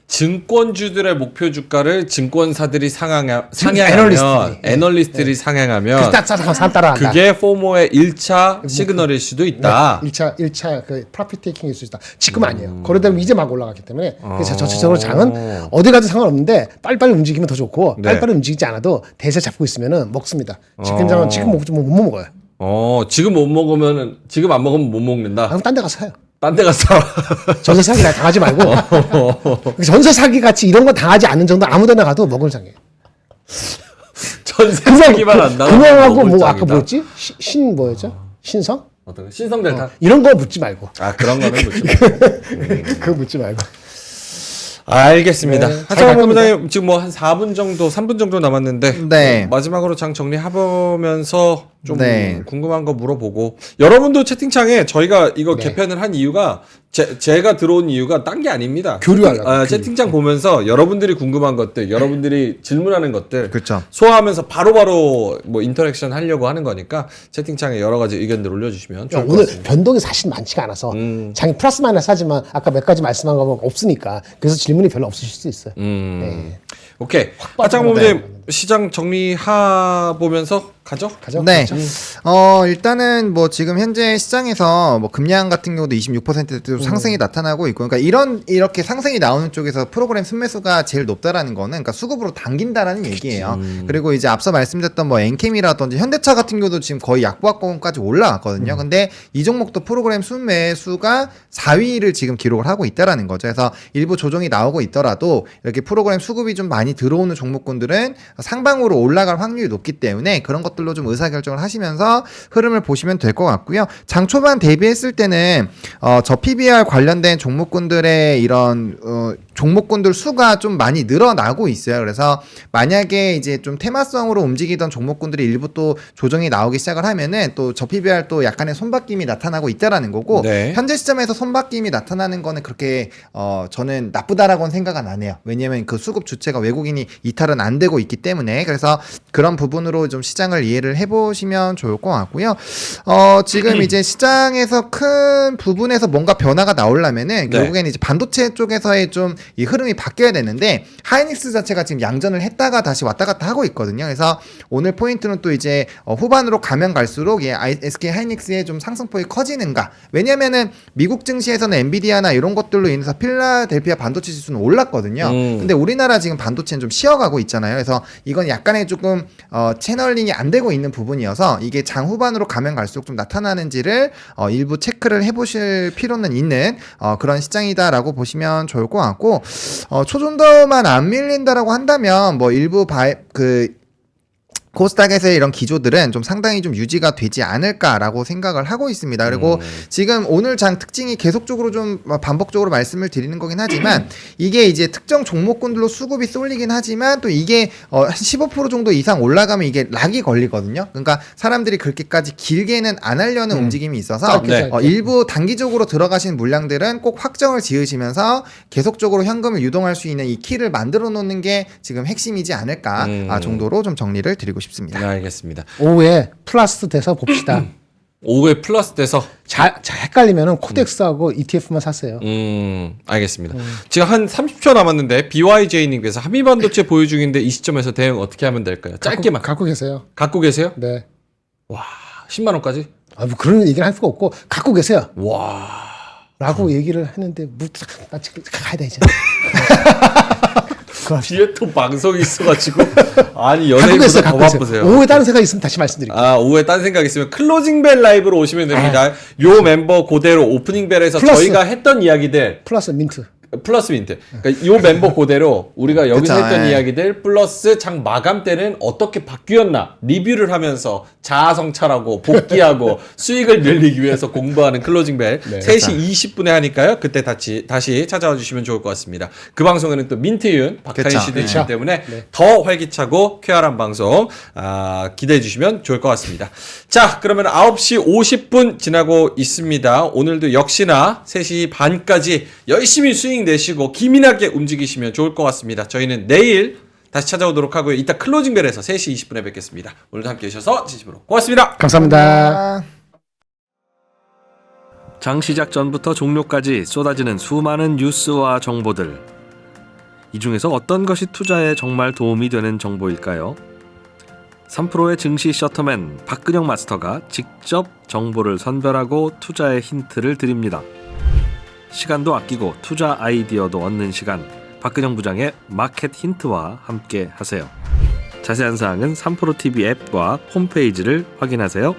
증권주들의 목표 주가를 증권사들이 상향하면 애널리스트들이 상향하면 딱 따라한다. 그게 포모의 1차 시그널일 수도 있다. 1차 그 프로핏 테이킹일 수 있다. 지금 아니에요. 거래대금 이제 막 올라갔기 때문에 그래서 전체적으로 장은 어디 가도 상관없는데 빨리빨리 움직이면 더 좋고 네. 빨리빨리 움직이지 않아도 대세 잡고 있으면은 먹습니다. 지금 장은 지금 못 먹어요. 지금 못 먹으면 지금 안 먹으면 못 먹는다. 그럼 딴 데 가서 사요. 딴 데 가서 전세 사기 당하지 말고 전세 사기 같이 이런 거 당하지 않는 정도 아무데나 가도 먹을 장이에요. 전세 사기만 안 나고 금형하고 뭐 아까 뭐였지? 뭐였죠? 신성? 어떤 거? 신성델타? 이런 거 묻지 말고. 아 그런 거는 묻지 말고. 그거 묻지 말고. 알겠습니다. 네, 잘 하창원 갈 겁니다. 본부장님 지금 뭐 한 4분 정도, 3분 정도 남았는데 네. 마지막으로 장 정리해보면서 좀 네. 궁금한 거 물어보고 여러분도 채팅창에 저희가 이거 네. 개편을 한 이유가 제가 들어온 이유가 딴 게 아닙니다. 교류하려고, 교류. 채팅창 보면서 여러분들이 궁금한 것들, 여러분들이 질문하는 것들 그렇죠. 소화하면서 바로바로 뭐 인터랙션 하려고 하는 거니까 채팅창에 여러 가지 의견들 올려주시면 좋을 것 오늘 같습니다. 변동이 사실 많지가 않아서 장이 플러스 마이너스 하지만 아까 몇 가지 말씀한 거 없으니까 그래서 질문이 별로 없으실 수 있어요. 네. 오케이. 하창 본부장님 시장 정리하 보면서 가죠? 가죠? 네. 가죠? 일단은 뭐 지금 현재 시장에서 뭐 금량 같은 경우도 26%도 상승이 나타나고 있고, 그러니까 이렇게 상승이 나오는 쪽에서 프로그램 순매수가 제일 높다라는 거는 그러니까 수급으로 당긴다라는 얘기예요. 그리고 이제 앞서 말씀드렸던 뭐 엔캠이라든지 현대차 같은 경우도 지금 거의 약보합권까지 올라왔거든요. 근데 이 종목도 프로그램 순매수가 4위를 지금 기록을 하고 있다라는 거죠. 그래서 일부 조정이 나오고 있더라도 이렇게 프로그램 수급이 좀 많이 들어오는 종목군들은 상방으로 올라갈 확률이 높기 때문에 그런 것들로 좀 의사결정을 하시면서 흐름을 보시면 될 것 같고요. 장 초반 대비했을 때는 저 PBR 관련된 종목군들의 이런 종목군들 수가 좀 많이 늘어나고 있어요. 그래서 만약에 이제 좀 테마성으로 움직이던 종목군들이 일부 또 조정이 나오기 시작을 하면은 또 저 PBR 또 약간의 손바뀜이 나타나고 있다라는 거고, 네. 현재 시점에서 손바뀜이 나타나는 거는 그렇게 저는 나쁘다라고는 생각은 안 해요. 왜냐면 그 수급 주체가 외국인이 이탈은 안 되고 있기 때문에. 그래서 그런 부분으로 좀 시장을 이해를 해보시면 좋을 것 같고요. 지금 이제 시장에서 큰 부분에서 뭔가 변화가 나오려면은 결국에는 이제 반도체 쪽에서의 좀 이 흐름이 바뀌어야 되는데, 하이닉스 자체가 지금 양전을 했다가 다시 왔다 갔다 하고 있거든요. 그래서 오늘 포인트는 또 이제 후반으로 가면 갈수록 SK 하이닉스의 좀 상승폭이 커지는가. 왜냐면은 미국 증시에서는 엔비디아나 이런 것들로 인해서 필라델피아 반도체 지수는 올랐거든요. 근데 우리나라 지금 반도체는 좀 쉬어가고 있잖아요. 그래서 이건 약간의 조금 채널링이 안 되고 있는 부분이어서 이게 장 후반으로 가면 갈수록 좀 나타나는지를 일부 체크를 해보실 필요는 있는 그런 시장이다라고 보시면 좋을 것 같고, 초전도만 안 밀린다라고 한다면 뭐 일부 코스닥에서의 이런 기조들은 좀 상당히 좀 유지가 되지 않을까라고 생각을 하고 있습니다. 그리고 지금 오늘 장 특징이 계속적으로 좀 반복적으로 말씀을 드리는 거긴 하지만 이게 이제 특정 종목군들로 수급이 쏠리긴 하지만 또 이게 한 15% 정도 이상 올라가면 이게 락이 걸리거든요. 그러니까 사람들이 그렇게까지 길게는 안 하려는 움직임이 있어서 일부 단기적으로 들어가신 물량들은 꼭 확정을 지으시면서 계속적으로 현금을 유동할 수 있는 이 키를 만들어 놓는 게 지금 핵심이지 않을까 정도로 좀 정리를 드리고 싶습니다. 네, 알겠습니다. 오후에 플러스 돼서 봅시다. 오후에 플러스 돼서 잘 헷갈리면은 코덱스하고 ETF만 사세요. 알겠습니다. 지금 한 30초 남았는데 BYJ님께서 한미반도체 보유 중인데 이 시점에서 대응 어떻게 하면 될까요? 짧게만. 갖고 계세요. 갖고 계세요? 네. 와, 10만 원까지? 뭐 그런 얘기를 할 수가 없고 갖고 계세요. 와. 라고 얘기를 했는데 나 지금 가야 돼 이제. 뒤에 또 방송이 있어가지고 아니 갖고 연예인보다 계세요. 더 갖고 계세요. 바쁘세요. 오후에 다른 생각 있으면 다시 말씀드릴게요. 오후에 딴 생각 있으면 클로징벨 라이브로 오시면 됩니다. 요 멤버 그대로 오프닝벨에서 플러스. 저희가 했던 이야기들 플러스 민트. 플러스 민트. 그러니까 요 멤버 그대로 우리가 여기서 그쵸, 했던 예. 이야기들 플러스 장 마감 때는 어떻게 바뀌었나 리뷰를 하면서 자아성찰하고 복귀하고 수익을 늘리기 위해서 공부하는 클로징벨 3시 20분에 하니까요. 그때 다시 찾아와 주시면 좋을 것 같습니다. 그 방송에는 또 민트윤, 박하인 그쵸. 씨도 있기 그쵸. 때문에 더 활기차고 쾌활한 방송 기대해 주시면 좋을 것 같습니다. 자, 그러면 9시 50분 지나고 있습니다. 오늘도 역시나 3시 반까지 열심히 수익 내시고 기민하게 움직이시면 좋을 것 같습니다. 저희는 내일 다시 찾아오도록 하고요. 이따 클로징벨에서 3시 20분에 뵙겠습니다. 오늘도 함께 해주셔서 진심으로 고맙습니다. 감사합니다. 장 시작 전부터 종료까지 쏟아지는 수많은 뉴스와 정보들. 이 중에서 어떤 것이 투자에 정말 도움이 되는 정보일까요? 3프로의 증시 셔터맨 박근영 마스터가 직접 정보를 선별하고 투자의 힌트를 드립니다. 시간도 아끼고 투자 아이디어도 얻는 시간, 박근영 부장의 마켓 힌트와 함께 하세요. 자세한 사항은 3프로TV 앱과 홈페이지를 확인하세요.